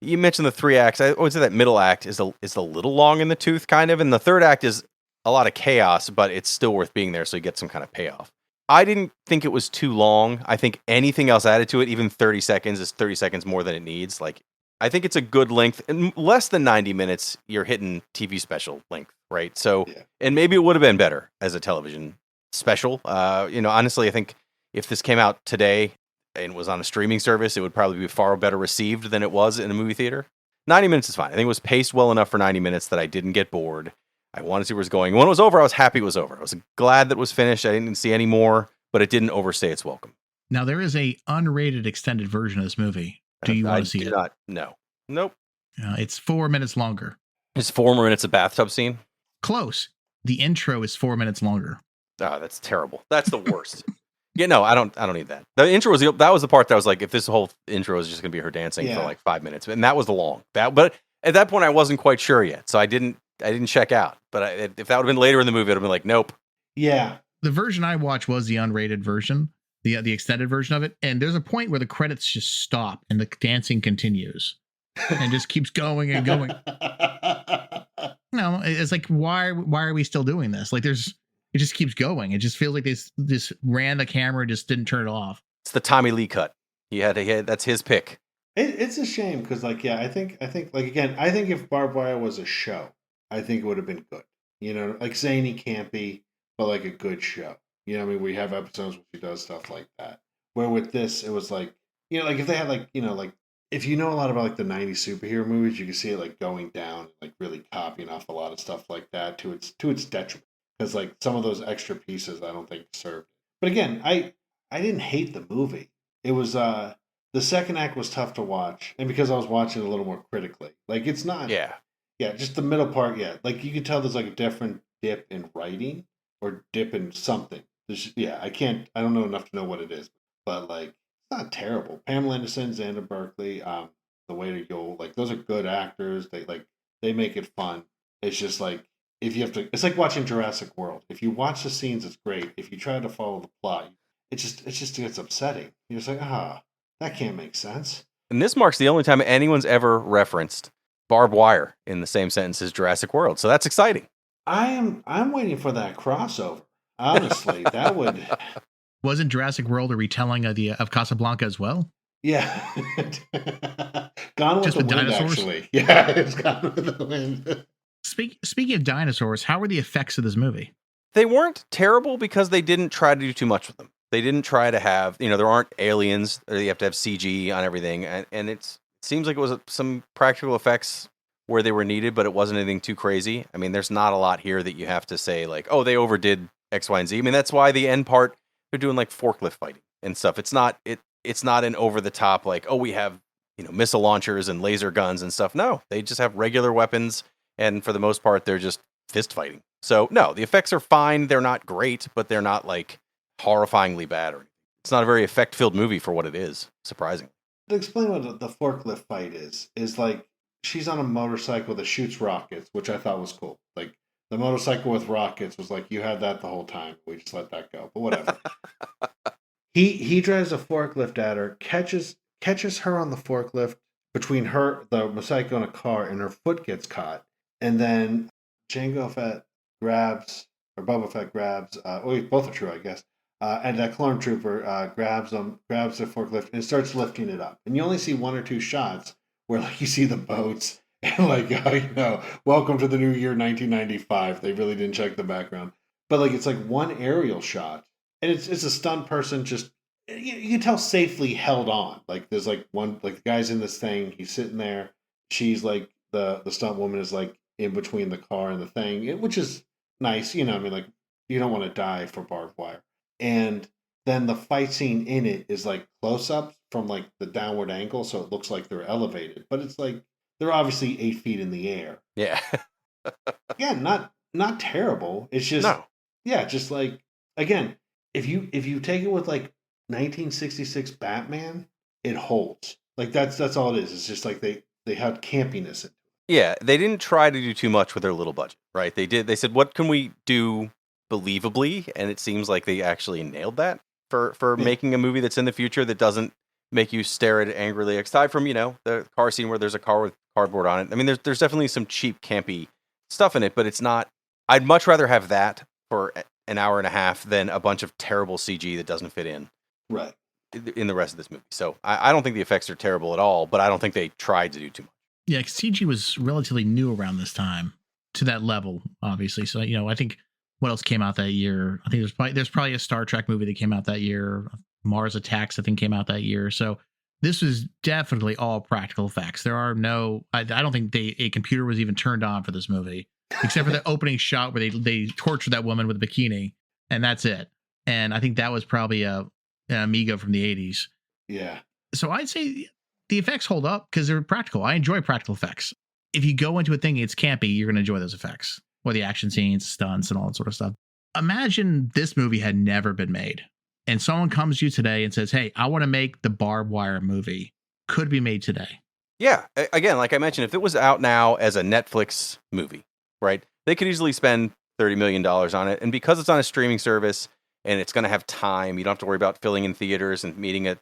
you mentioned the 3 acts. I would say that middle act is a little long in the tooth kind of. And the 3rd act is a lot of chaos, but it's still worth being there. So you get some kind of payoff. I didn't think it was too long. I think anything else added to it, even 30 seconds, is 30 seconds more than it needs. Like, I think it's a good length. And less than 90 minutes, you're hitting TV special length, right? So, and maybe it would have been better as a television special. Honestly, I think if this came out today and was on a streaming service, it would probably be far better received than it was in a movie theater. 90 minutes is fine. I think it was paced well enough for 90 minutes that I didn't get bored. I wanted to see where it was going. When it was over, I was happy it was over. I was glad that it was finished. I didn't see any more, but it didn't overstay its welcome.
Now, there is a unrated extended version of this movie. Do you want to see it?
No. Nope.
It's 4 minutes longer.
It's 4 more minutes of bathtub scene?
Close. The intro is 4 minutes longer.
Oh, that's terrible. That's the worst. No, I don't need that. The intro was the part that I was like, if this whole intro is just going to be her dancing for like 5 minutes, and that was the long. But at that point, I wasn't quite sure yet, so I didn't check out. But if that would have been later in the movie, it would have been like, nope.
Yeah.
The version I watched was the unrated version, the extended version of it. And there's a point where the credits just stop and the dancing continues and just keeps going and going. It's like, why are we still doing this? Like it just keeps going. It just feels like this ran the camera, just didn't turn it off.
It's the Tommy Lee cut. That's his pick.
It's a shame because I think like again, I think if Barb Wire was a show, I think it would have been good. Like zany, campy, but like a good show. We have episodes where she does stuff like that. Where with this, it was like, like if they had like if you know a lot about like the '90s superhero movies, you can see it like going down, like really copying off a lot of stuff like that to its detriment. Because like some of those extra pieces, I don't think served. But again, I didn't hate the movie. It was the second act was tough to watch, and because I was watching it a little more critically, like it's not.
Yeah.
Yeah, just the middle part. Yeah, like you can tell there's like a different dip in writing or dip in something. Yeah, I can't. I don't know enough to know what it is, but like it's not terrible. Pamela Anderson, Xander Berkeley, the way to go. Like those are good actors. They make it fun. It's just like if you have to. It's like watching Jurassic World. If you watch the scenes, it's great. If you try to follow the plot, it just gets upsetting. You're just like, that can't make sense.
And this marks the only time anyone's ever referenced Barb Wire in the same sentence as Jurassic World. So that's exciting.
I'm waiting for that crossover. Honestly, that would.
Wasn't Jurassic World a retelling of Casablanca as well?
Yeah. Gone with
Just
the
with
Wind,
dinosaurs?
actually. Yeah, it's Gone with the Wind.
Speaking of dinosaurs, how were the effects of this movie?
They weren't terrible because they didn't try to do too much with them. They didn't try to have, there aren't aliens, or you have to have CG on everything. And it seems like it was some practical effects where they were needed, but it wasn't anything too crazy. I mean, there's not a lot here that you have to say like, oh, they overdid X, Y, and Z. I mean, that's why the end part, they're doing like forklift fighting and stuff. It's not an over the top, like, oh, we have, missile launchers and laser guns and stuff. No, they just have regular weapons. And for the most part, they're just fist fighting. So no, the effects are fine. They're not great, but they're not like horrifyingly bad or anything. It's not a very effect-filled movie for what it is, surprisingly.
To explain what the forklift fight is like she's on a motorcycle that shoots rockets, which I thought was cool. Like the motorcycle with rockets was like you had that the whole time. We just let that go, but whatever. he drives a forklift at her, catches her on the forklift between the motorcycle and a car, and her foot gets caught, and then Jango Fett grabs, or Boba Fett grabs. Both are true, I guess. And that clone trooper grabs the forklift and starts lifting it up. And you only see one or two shots where like you see the boats and like welcome to the new year 1995. They really didn't check the background, but like it's like one aerial shot, and it's a stunt person just you can tell safely held on. Like there's like one like the guy's in this thing, he's sitting there. She's like the stunt woman is like in between the car and the thing, which is nice. I mean, like you don't want to die for barbed wire. And then the fight scene in it is like close up from like the downward angle, so it looks like they're elevated, but it's like they're obviously 8 feet in the air.
Yeah.
Yeah, not terrible. It's just just like again, if you take it with like 1966 Batman, it holds. Like that's all it is. It's just like they had campiness in it.
Yeah, they didn't try to do too much with their little budget, right? They said, what can we do believably, and it seems like they actually nailed that for making a movie that's in the future that doesn't make you stare at it angrily. Aside from the car scene where there's a car with cardboard on it. I mean, there's definitely some cheap, campy stuff in it, but it's not. I'd much rather have that for an hour and a half than a bunch of terrible CG that doesn't fit in the rest of this movie. So I don't think the effects are terrible at all, but I don't think they tried to do too much.
Yeah, CG was relatively new around this time to that level, obviously. So I think. What else came out that year? I think there's probably a Star Trek movie that came out that year. Mars Attacks, I think, came out that year. So this was definitely all practical effects. There are no, I don't think a computer was even turned on for this movie, except for the opening shot where they tortured that woman with a bikini, and that's it. And I think that was probably an Amiga from the 80s.
Yeah.
So I'd say the effects hold up because they're practical. I enjoy practical effects. If you go into a thing it's campy, you're going to enjoy those effects. Or the action scenes, stunts, and all that sort of stuff. Imagine this movie had never been made, and someone comes to you today and says, "Hey, I want to make the Barb Wire movie." Could be made today.
Yeah, again, like I mentioned, if it was out now as a Netflix movie, right, they could easily spend $30 million on it, and because it's on a streaming service and it's going to have time, you don't have to worry about filling in theaters and meeting a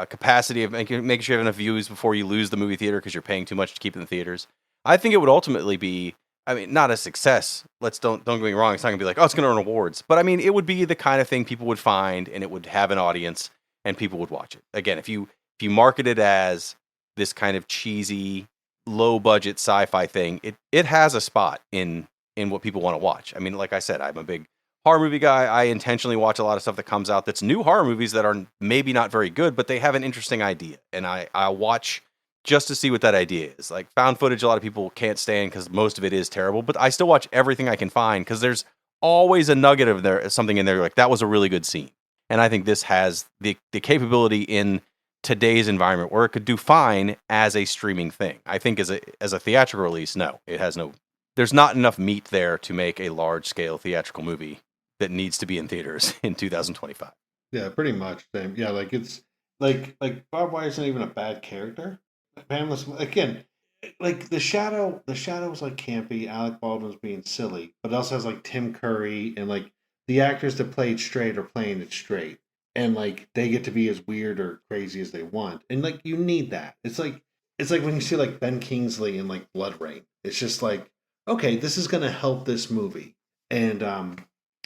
capacity of making sure you have enough views before you lose the movie theater because you're paying too much to keep it in the theaters. I think it would ultimately be. I mean, not a success. Don't get me wrong. It's not gonna be like, oh, it's gonna earn awards. But I mean, it would be the kind of thing people would find, and it would have an audience, and people would watch it. Again, if you market it as this kind of cheesy, low budget sci-fi thing, it has a spot in what people want to watch. I mean, like I said, I'm a big horror movie guy. I intentionally watch a lot of stuff that comes out that's new horror movies that are maybe not very good, but they have an interesting idea, and I watch just to see what that idea is. Like found footage, a lot of people can't stand because most of it is terrible, but I still watch everything I can find because there's always a nugget of there, something in there like that was a really good scene. And I think this has the capability in today's environment where it could do fine as a streaming thing. I think as a theatrical release, no, it has no. There's not enough meat there to make a large scale theatrical movie that needs to be in theaters in 2025.
Yeah, pretty much. Same. Yeah, like it's like Barb Wire isn't even a bad character. Pamela's again, like the shadow was like campy. Alec Baldwin's being silly, but it also has like Tim Curry and like the actors that played straight are playing it straight, and like they get to be as weird or crazy as they want, and like you need that. It's like when you see like Ben Kingsley in like Blood Rain. It's just like, okay, this is gonna help this movie, and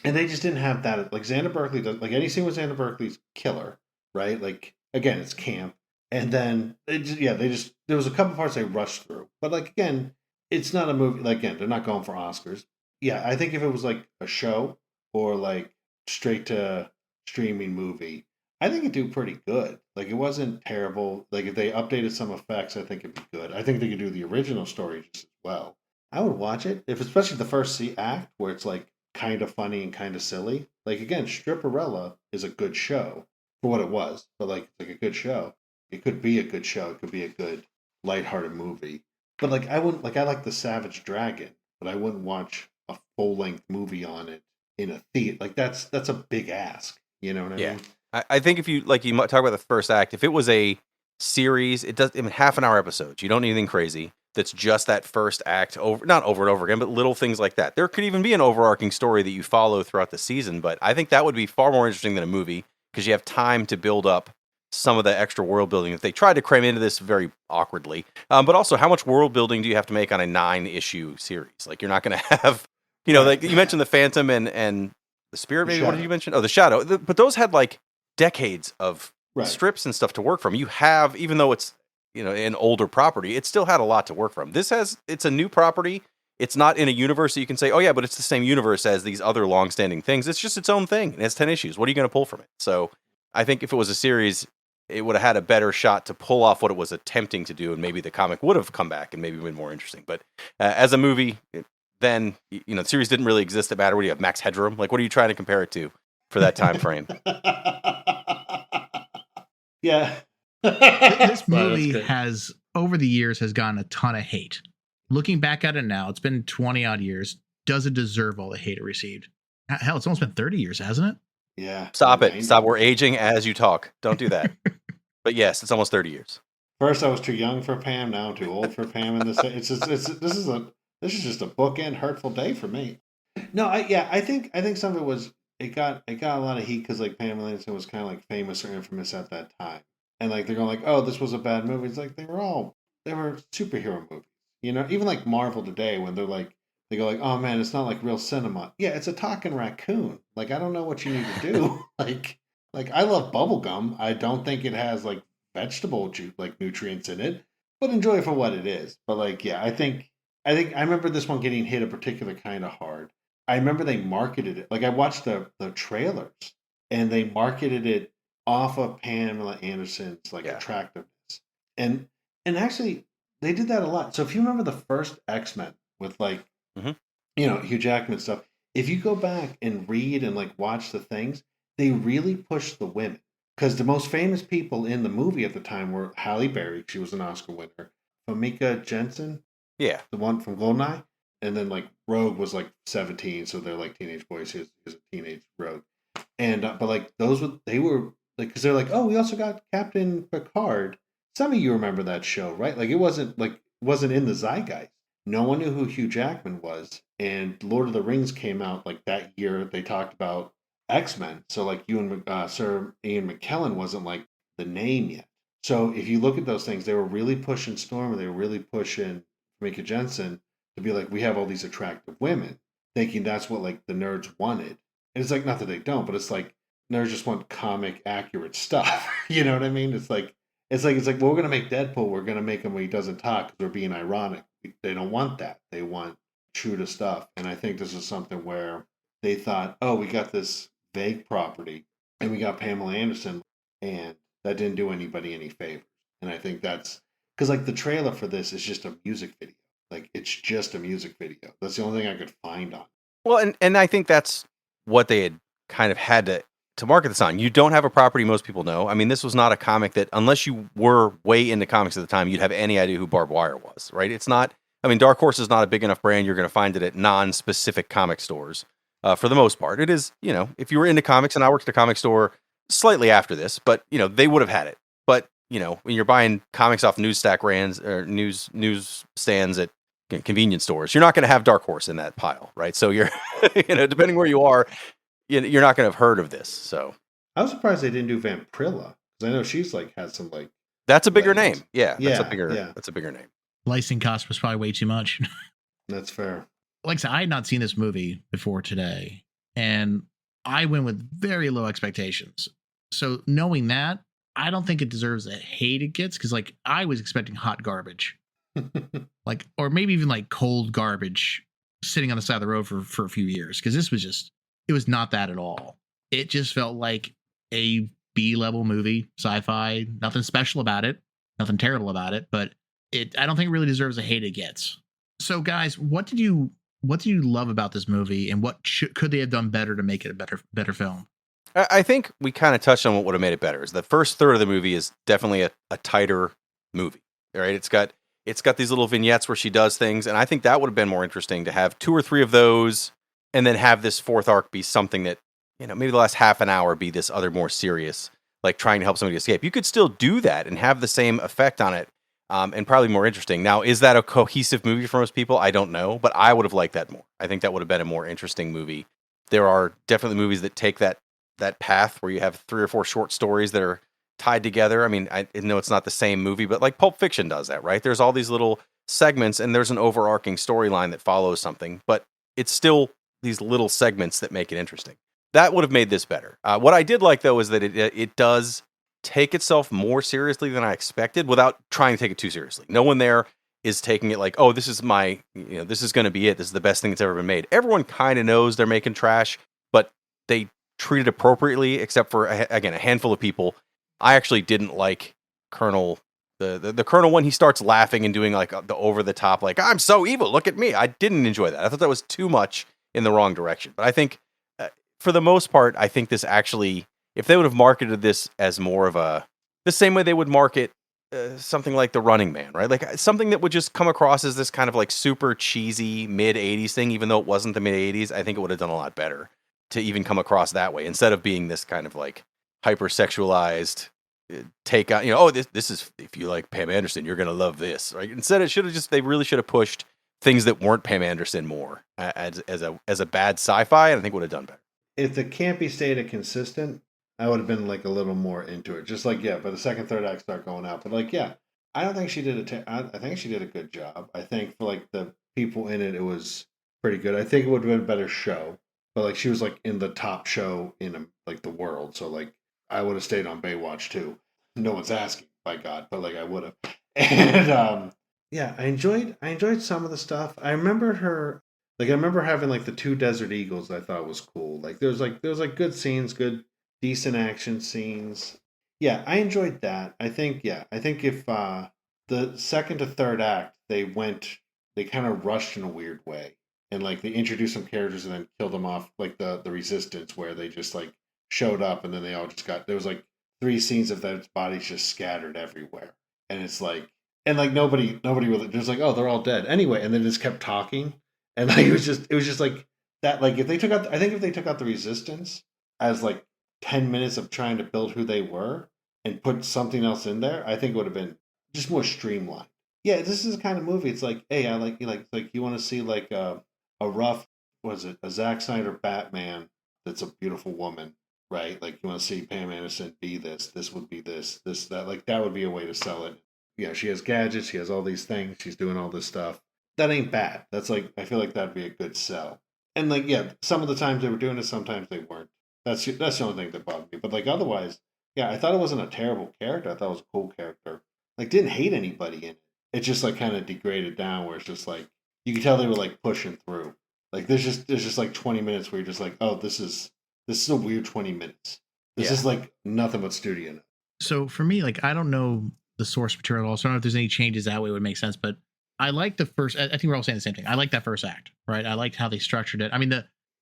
they just didn't have that. Like Xander Berkeley does, like any scene with Xander Berkeley's killer, right? Like again, it's camp. And then there was a couple parts they rushed through, but like again, it's not a movie. Like again, they're not going for Oscars. Yeah, I think if it was like a show or like straight to streaming movie, I think it'd do pretty good. Like it wasn't terrible. Like if they updated some effects, I think it'd be good. I think they could do the original story just as well. I would watch it if, especially the first act where it's like kind of funny and kind of silly. Like again, Stripperella is a good show for what it was, but like it's like a good show. It could be a good show. It could be a good, lighthearted movie. But like, I wouldn't like. I like the Savage Dragon, but I wouldn't watch a full length movie on it in a theater. Like that's a big ask. You know what I mean?
I think if you talk about the first act, if it was a series, it does. I mean, half an hour episodes. You don't need anything crazy. That's just that first act not over and over again, but little things like that. There could even be an overarching story that you follow throughout the season. But I think that would be far more interesting than a movie because you have time to build up some of the extra world building that they tried to cram into this very awkwardly. But also, how much world building do you have to make on a 9-issue series? Like, you're not going to have, like you mentioned the Phantom and the Spirit, maybe? What did you mention? Oh, the Shadow. But those had like decades of strips and stuff to work from. You have, even though it's, an older property, it still had a lot to work from. It's a new property. It's not in a universe that you can say, oh yeah, but it's the same universe as these other long-standing things. It's just its own thing. It has 10 issues. What are you going to pull from it? So I think if it was a series, it would have had a better shot to pull off what it was attempting to do, and maybe the comic would have come back and maybe been more interesting. But as a movie, then the series didn't really exist that mattered. What do you have, Max Headroom? Like, what are you trying to compare it to for that time frame?
Yeah,
this movie has over the years has gotten a ton of hate. Looking back at it now, it's been 20 odd years. Does it deserve all the hate it received? Hell, it's almost been 30 years, hasn't it?
Yeah.
Stop it. Stop. We're aging as you talk. Don't do that. But yes, it's almost 30 years.
First, I was too young for Pam. Now I'm too old for Pam. And this is just a bookend hurtful day for me. No, I think some of it was it got a lot of heat because like Pamela Anderson was kind of like famous or infamous at that time, and like they're going like, oh, this was a bad movie. It's like they were superhero movies. Even like Marvel today when they go like, oh man, it's not like real cinema. Yeah, it's a talking raccoon. Like I don't know what you need to do. like I love bubblegum. I don't think it has like vegetable juice like nutrients in it, but enjoy it for what it is. But like, yeah, I think I remember this one getting hit a particular kind of hard. I remember they marketed it. Like I watched the trailers and they marketed it off of Pamela Anderson's like attractiveness. And actually they did that a lot. So if you remember the first X-Men with like Hugh Jackman stuff, if you go back and read and like watch the things, they really pushed the women. Because the most famous people in the movie at the time were Halle Berry, she was an Oscar winner, Famke Janssen, the one from Goldeneye, and then like Rogue was like 17, so they're like teenage boys. He's a teenage Rogue, and but like they were like because they're like, oh, we also got Captain Picard. Some of you remember that show, right? Like it wasn't in the zeitgeist. No one knew who Hugh Jackman was, and Lord of the Rings came out like that year. They talked about X-Men, so like Sir Ian McKellen wasn't like the name yet. So if you look at those things, they were really pushing Storm, they were really pushing Famke Janssen to be like, we have all these attractive women, thinking that's what like the nerds wanted. And it's like, not that they don't, but it's like nerds just want comic accurate stuff. You know what I mean? It's like well, we're gonna make Deadpool, we're gonna make him when he doesn't talk because we're being ironic. They don't want that. They want true to stuff. And I think this is something where they thought, oh, we got this vague property and we got Pamela Anderson, and that didn't do anybody any favors. And I think that's because like the trailer for this is just a music video. Like it's just a music video. That's the only thing I could find on.
Well, and I think that's what they had to market this on. You don't have a property most people know. I mean, this was not a comic that, unless you were way into comics at the time, you'd have any idea who Barb Wire was, right? It's not. I mean, Dark Horse is not a big enough brand. You're going to find it at non-specific comic stores for the most part. It is, if you were into comics, and I worked at a comic store slightly after this, but they would have had it. But when you're buying comics off newsstand stands at convenience stores, you're not going to have Dark Horse in that pile, right? So you're, depending where you are, you're not going to have heard of this. So
I was surprised they didn't do Vampirilla, because I know she's like had some like.
That's a bigger
legs.
name. Yeah,
Yeah,
that's a bigger name.
Licensing cost was probably way too much.
That's fair.
Like I said, I had not seen this movie before today, and I went with very low expectations. So knowing that, I don't think it deserves the hate it gets, because like I was expecting hot garbage, like, or maybe even like cold garbage sitting on the side of the road for a few years, because this was just, it was not that at all. It just felt like a B-level movie, sci-fi, nothing special about it, nothing terrible about it, but I don't think it really deserves the hate it gets. So guys, what did you love about this movie, and what could they have done better to make it a better film?
I think we kind of touched on what would have made it better. Is the first third of the movie is definitely a tighter movie, right? It's got these little vignettes where she does things, and I think that would have been more interesting to have 2 or 3 of those, and then have this fourth arc be something that, maybe the last half an hour be this other more serious, like trying to help somebody escape. You could still do that and have the same effect on it, and probably more interesting. Now, is that a cohesive movie for most people? I don't know, but I would have liked that more. I think that would have been a more interesting movie. There are definitely movies that take that path where you have 3 or 4 short stories that are tied together. I mean, I know it's not the same movie, but like Pulp Fiction does that, right? There's all these little segments, and there's an overarching storyline that follows something, but it's still these little segments that make it interesting. That would have made this better. What I did like, though, is that it does take itself more seriously than I expected without trying to take it too seriously. No one there is taking it like, oh, this is this is going to be it. This is the best thing that's ever been made. Everyone kind of knows they're making trash, but they treat it appropriately, except for, again, a handful of people. I actually didn't like Colonel, the Colonel, when he starts laughing and doing like the over the top, like, I'm so evil, look at me. I didn't enjoy that. I thought that was too much in the wrong direction. But I think for the most part, I think this actually, if they would have marketed this as more of the same way they would market something like The Running Man, right? Like something that would just come across as this kind of like super cheesy mid 80s thing, even though it wasn't the mid 80s, I think it would have done a lot better to even come across that way, instead of being this kind of like hypersexualized take on, this is, if you like Pam Anderson, you're going to love this, right? Instead, they really should have pushed things that weren't Pam Anderson more as a bad sci-fi, and I think would have done better.
If the campy stayed consistent, I would have been like a little more into it. Just like, but the second, third act start going out. But like, I don't think she did I think she did a good job. I think for like the people in it, it was pretty good. I think it would have been a better show. But like, she was like in the top show in like the world. So like, I would have stayed on Baywatch too. No one's asking, by God, but like I would have. And I enjoyed some of the stuff. I remember her. Like, I remember having like the 2 Desert Eagles. I thought was cool. Like there was good scenes, good decent action scenes. Yeah, I enjoyed that. I think if the second to third act they kind of rushed in a weird way, and like they introduced some characters and then killed them off, like the Resistance, where they just like showed up and then they all just there was like 3 scenes of their bodies just scattered everywhere, and it's like, and like nobody really just like, oh, they're all dead anyway, and they just kept talking, and like it was just like that. Like if they took out the Resistance as like 10 minutes of trying to build who they were and put something else in there, I think it would have been just more streamlined. Yeah, this is the kind of movie. It's like, hey, I like you want to see like a rough, a Zack Snyder Batman that's a beautiful woman, right? Like you want to see Pam Anderson be this would be this, that, like that would be a way to sell it. Yeah, she has gadgets, she has all these things, she's doing all this stuff. That ain't bad. That's like, I feel like that'd be a good sell. And like, some of the times they were doing it, sometimes they weren't. That's the only thing that bothered me. But like otherwise, I thought it wasn't a terrible character. I thought it was a cool character. Like didn't hate anybody in it. It just like kind of degraded down where it's just like you could tell they were like pushing through. Like there's just like 20 minutes where you're just like, oh, this is a weird 20 minutes. This is like nothing but studio.
So for me, like I don't know the source material also. I don't know if there's any changes that way would make sense, but I like the first. I think we're all saying the same thing. I like that first act, right? I liked how they structured it. I mean,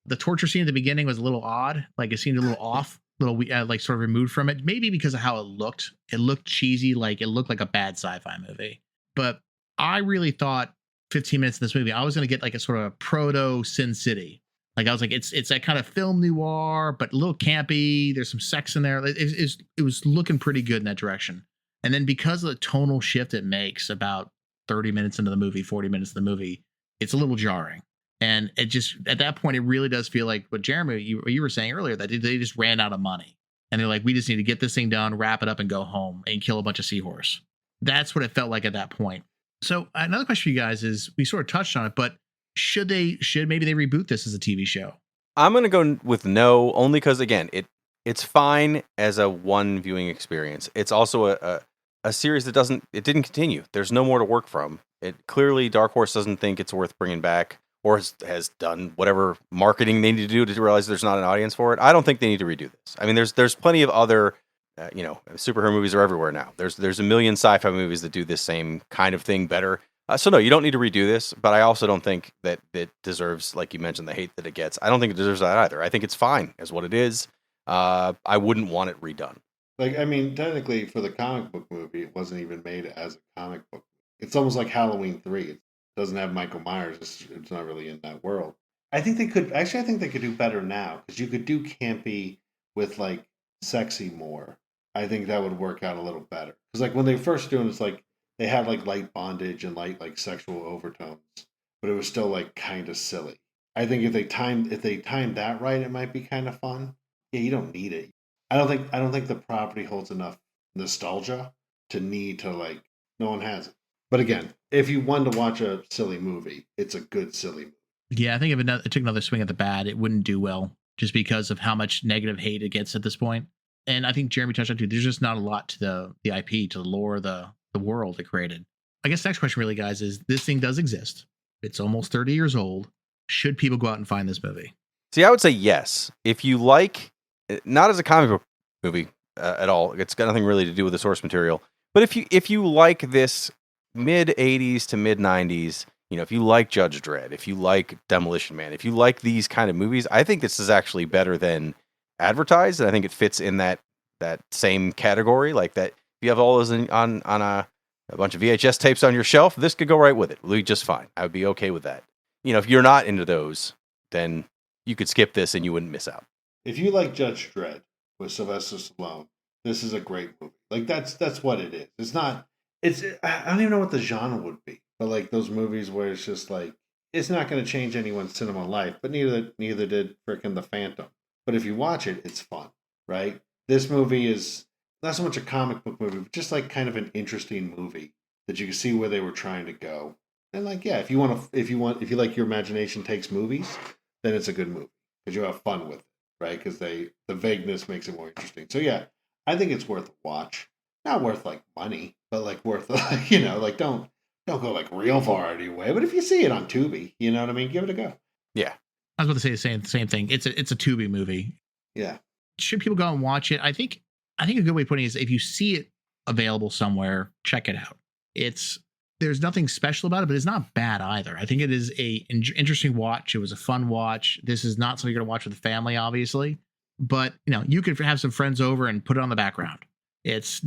the torture scene at the beginning was a little odd. Like it seemed a little off, like sort of removed from it. Maybe because of how it looked. It looked cheesy, like it looked like a bad sci-fi movie. But I really thought 15 minutes in this movie, I was going to get like a sort of proto Sin City. Like I was like, it's that kind of film noir, but a little campy. There's some sex in there. It was looking pretty good in that direction. And then because of the tonal shift it makes about 30 minutes into the movie, 40 minutes of the movie, it's a little jarring. And it just, at that point, it really does feel like what Jeremy, you were saying earlier, that they just ran out of money. And they're like, we just need to get this thing done, wrap it up and go home and kill a bunch of seahorse. That's what it felt like at that point. So another question for you guys is, we sort of touched on it, but should maybe they reboot this as a TV show?
I'm going to go with no, only because, again, it's fine as a one viewing experience. It's also a series that didn't continue. There's no more to work from. It clearly, Dark Horse doesn't think it's worth bringing back, or has done whatever marketing they need to do to realize there's not an audience for it. I don't think they need to redo this. I mean, there's plenty of other, superhero movies are everywhere now. There's a million sci-fi movies that do this same kind of thing better. So no, you don't need to redo this, but I also don't think that it deserves, like you mentioned, the hate that it gets. I don't think it deserves that either. I think it's fine as what it is. I wouldn't want it redone.
Like, I mean, technically for the comic book movie, it wasn't even made as a comic book. It's almost like Halloween 3. It doesn't have Michael Myers. It's not really in that world. I think they could do better now, because you could do campy with like sexy more. I think that would work out a little better. Because like when they first doing it's like they had like light bondage and light like sexual overtones, but it was still like kind of silly. I think if they timed that right, it might be kind of fun. Yeah, you don't need it. I don't think the property holds enough nostalgia to need to like. No one has it. But again, if you wanted to watch a silly movie, it's a good silly movie.
Yeah, I think if it took another swing at the bat, it wouldn't do well, just because of how much negative hate it gets at this point. And I think Jeremy touched on too. There's just not a lot to the IP, to the lore, the world it created. I guess the next question, really, guys, is this thing does exist. It's almost 30 years old. Should people go out and find this movie?
See, I would say yes. If you like, not as a comic book movie at all, it's got nothing really to do with the source material. But if you like this mid 80s to mid 90s, if you like Judge Dredd, if you like Demolition Man, if you like these kind of movies, I think this is actually better than advertised, and I think it fits in that same category. Like that, if you have all those on a bunch of VHS tapes on your shelf, this could go right with it. It'll be just fine. I would be okay with that. If you're not into those, then you could skip this and you wouldn't miss out.
If you like Judge Dredd with Sylvester Stallone, this is a great movie. Like that's what it is. It's not. I don't even know what the genre would be, but like those movies where it's just like it's not going to change anyone's cinema life, but neither did frickin' The Phantom. But if you watch it, it's fun, right? This movie is not so much a comic book movie, but just like kind of an interesting movie that you can see where they were trying to go. And like, yeah, if you like your imagination takes movies, then it's a good movie because you have fun with it, right? Because the vagueness makes it more interesting. So yeah, I think it's worth a watch. Not worth like money, but like worth like like don't go like real far anyway. But if you see it on Tubi, you know what I mean, give it a go.
Yeah,
I was about to say the same thing. It's a Tubi movie.
Yeah.
Should people go and watch it? I think a good way of putting it is if you see it available somewhere, check it out. There's nothing special about it, but it's not bad either. I think it is a interesting watch. It was a fun watch. This is not something you're going to watch with the family, obviously, but you could have some friends over and put it on the background. This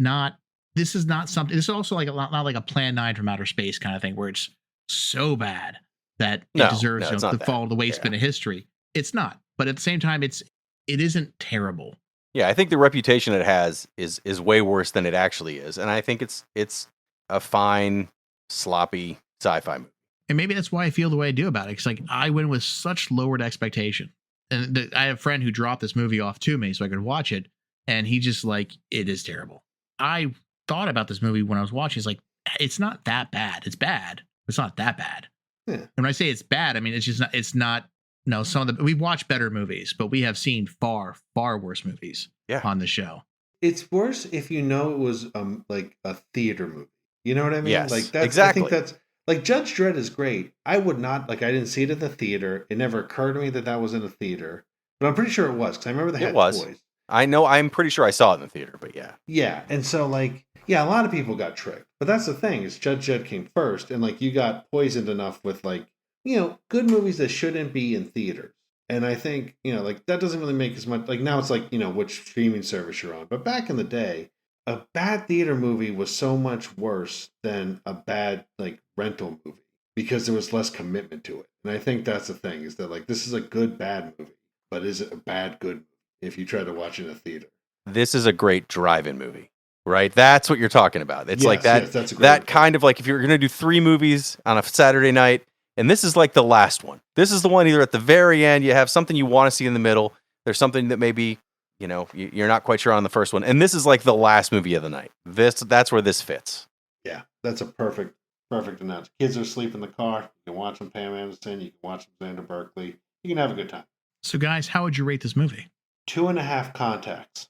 is not something. This is also like not like a Plan 9 from outer space kind of thing where it's so bad that it deserves to fall to the waste bin of history. It's not, but at the same time, it isn't terrible.
Yeah, I think the reputation it has is way worse than it actually is, and I think it's a fine, sloppy sci-fi movie.
And maybe that's why I feel the way I do about it. Because like I went with such lowered expectation, and I have a friend who dropped this movie off to me so I could watch it, and he just like, it is terrible. I thought about this movie when I was watching. It's like, it's not that bad. It's bad. It's not that bad. Yeah. And when I say it's bad, I mean it's just not. It's not. No, we've watched better movies, but we have seen far, far worse movies on the show.
It's worse if it was like a theater movie. You know what I mean?
Yes,
like that's
exactly.
I think that's like Judge Dredd is great. I would not I didn't see it at the theater. It never occurred to me that was in a theater, but I'm pretty sure it was because I remember they had toys.
I know. I'm pretty sure I saw it in the theater, but yeah.
Yeah, and so like Yeah, a lot of people got tricked. But that's the thing, is Judge Dredd came first, and like you got poisoned enough with like, good movies that shouldn't be in theaters. And I think, like that doesn't really make as much, like now it's like, which streaming service you're on. But back in the day, a bad theater movie was so much worse than a bad like rental movie because there was less commitment to it. And I think that's the thing, is that like this is a good bad movie, but is it a bad good movie if you try to watch it in a theater?
This is a great drive-in movie, right? That's what you're talking about. It's
Yes,
like that.
yes, that's a great
That
one.
kind of like if you're going to do 3 movies on a Saturday night, and this is like the last one. This is the one either at the very end, you have something you want to see in the middle. There's something that maybe, you're not quite sure on the first one. And this is like the last movie of the night. That's where this fits.
Yeah, that's a perfect analogy. Kids are asleep in the car. You can watch them, Pam Anderson. You can watch them, Xander Berkeley. You can have a good time.
So, guys, how would you rate this movie?
2.5 contacts.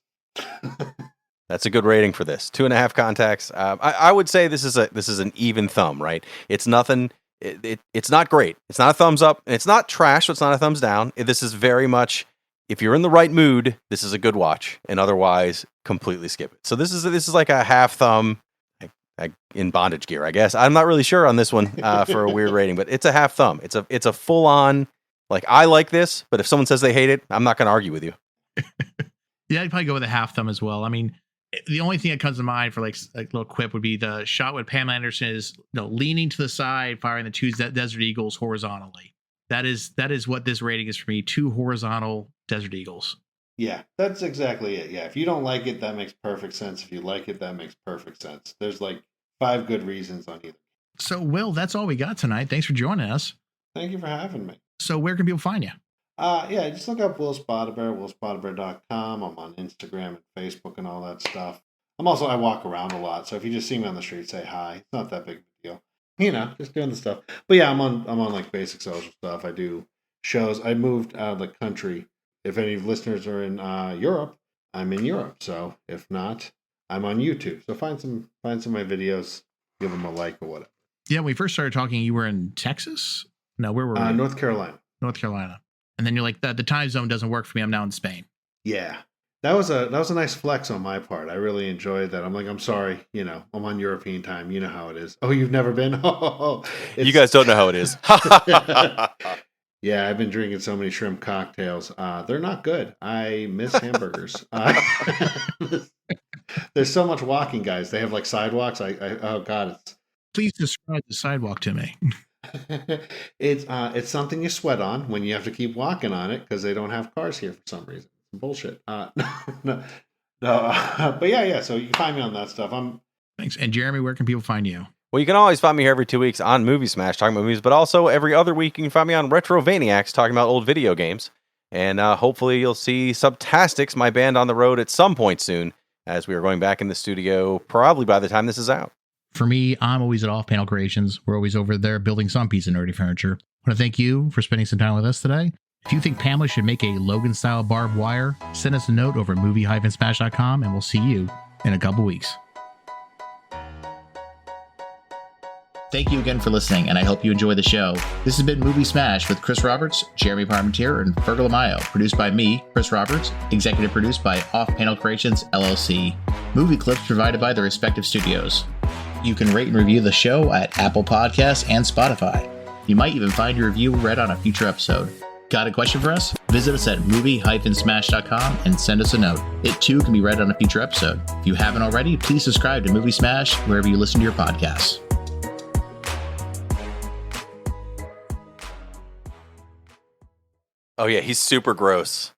That's a good rating for this. 2.5 contacts. I would say this is an even thumb, right? It's nothing. It's not great. It's not a thumbs up. And it's not trash, so it's not a thumbs down. This is very much, if you're in the right mood, this is a good watch, and otherwise, completely skip it. So this is like a half thumb in bondage gear, I guess. I'm not really sure on this one for a weird rating, but it's a half thumb. It's a full on, like, I like this, but if someone says they hate it, I'm not going to argue with you.
Yeah, I'd probably go with a half thumb as well. I mean, the only thing that comes to mind for like a little quip would be the shot when Pamela Anderson is leaning to the side, firing the 2 Desert Eagles horizontally. That is what this rating is for me. 2 horizontal Desert Eagles.
Yeah, that's exactly it. Yeah, if you don't like it, that makes perfect sense. If you like it, that makes perfect sense. There's like 5 good reasons on either.
So, Will, that's all we got tonight. Thanks for joining us.
Thank you for having me.
So where can people find you?
Yeah, just look up Will Spottedbear, willspottedbear.com. I'm on Instagram and Facebook and all that stuff. I walk around a lot, so if you just see me on the street, say hi. It's not that big of a deal. Just doing the stuff. But yeah, I'm on like basic social stuff. I do shows. I moved out of the country. If any listeners are in Europe, I'm in Europe. So if not, I'm on YouTube. So find some of my videos, give them a like or whatever.
Yeah, when we first started talking, you were in Texas? No, where were we?
North Carolina.
North Carolina. And then you're like, the time zone doesn't work for me. I'm now in Spain.
Yeah. That was a nice flex on my part. I really enjoyed that. I'm like, I'm sorry, I'm on European time. You know how it is. Oh, you've never been?
You guys don't know how it is.
Yeah, I've been drinking so many shrimp cocktails. They're not good. I miss hamburgers. There's so much walking, guys. They have like sidewalks. Oh God,
Please describe the sidewalk to me.
it's something you sweat on when you have to keep walking on it because they don't have cars here for some reason. Bullshit. No. But yeah. So you can find me on that stuff.
Thanks. And Jeremy, where can people find you?
Well, you can always find me here every 2 weeks on Movie Smash talking about movies, but also every other week you can find me on Retrovaniacs talking about old video games. And hopefully you'll see Subtastics, my band, on the road at some point soon, as we are going back in the studio, probably by the time this is out.
For me, I'm always at Off Panel Creations. We're always over there building some piece of nerdy furniture. I want to thank you for spending some time with us today. If you think Pamela should make a Logan-style barbed wire, send us a note over at movie-smash.com, and we'll see you in a couple weeks. Thank you again for listening, and I hope you enjoy the show. This has been Movie Smash with Chris Roberts, Jeremy Parmentier, and Fergal Amayo. Produced by me, Chris Roberts. Executive produced by Off Panel Creations, LLC. Movie clips provided by the respective studios. You can rate and review the show at Apple Podcasts and Spotify. You might even find your review read on a future episode. Got a question for us? Visit us at movie-smash.com and send us a note. It too can be read on a future episode. If you haven't already, please subscribe to Movie Smash wherever you listen to your podcasts.
Oh yeah, he's super gross.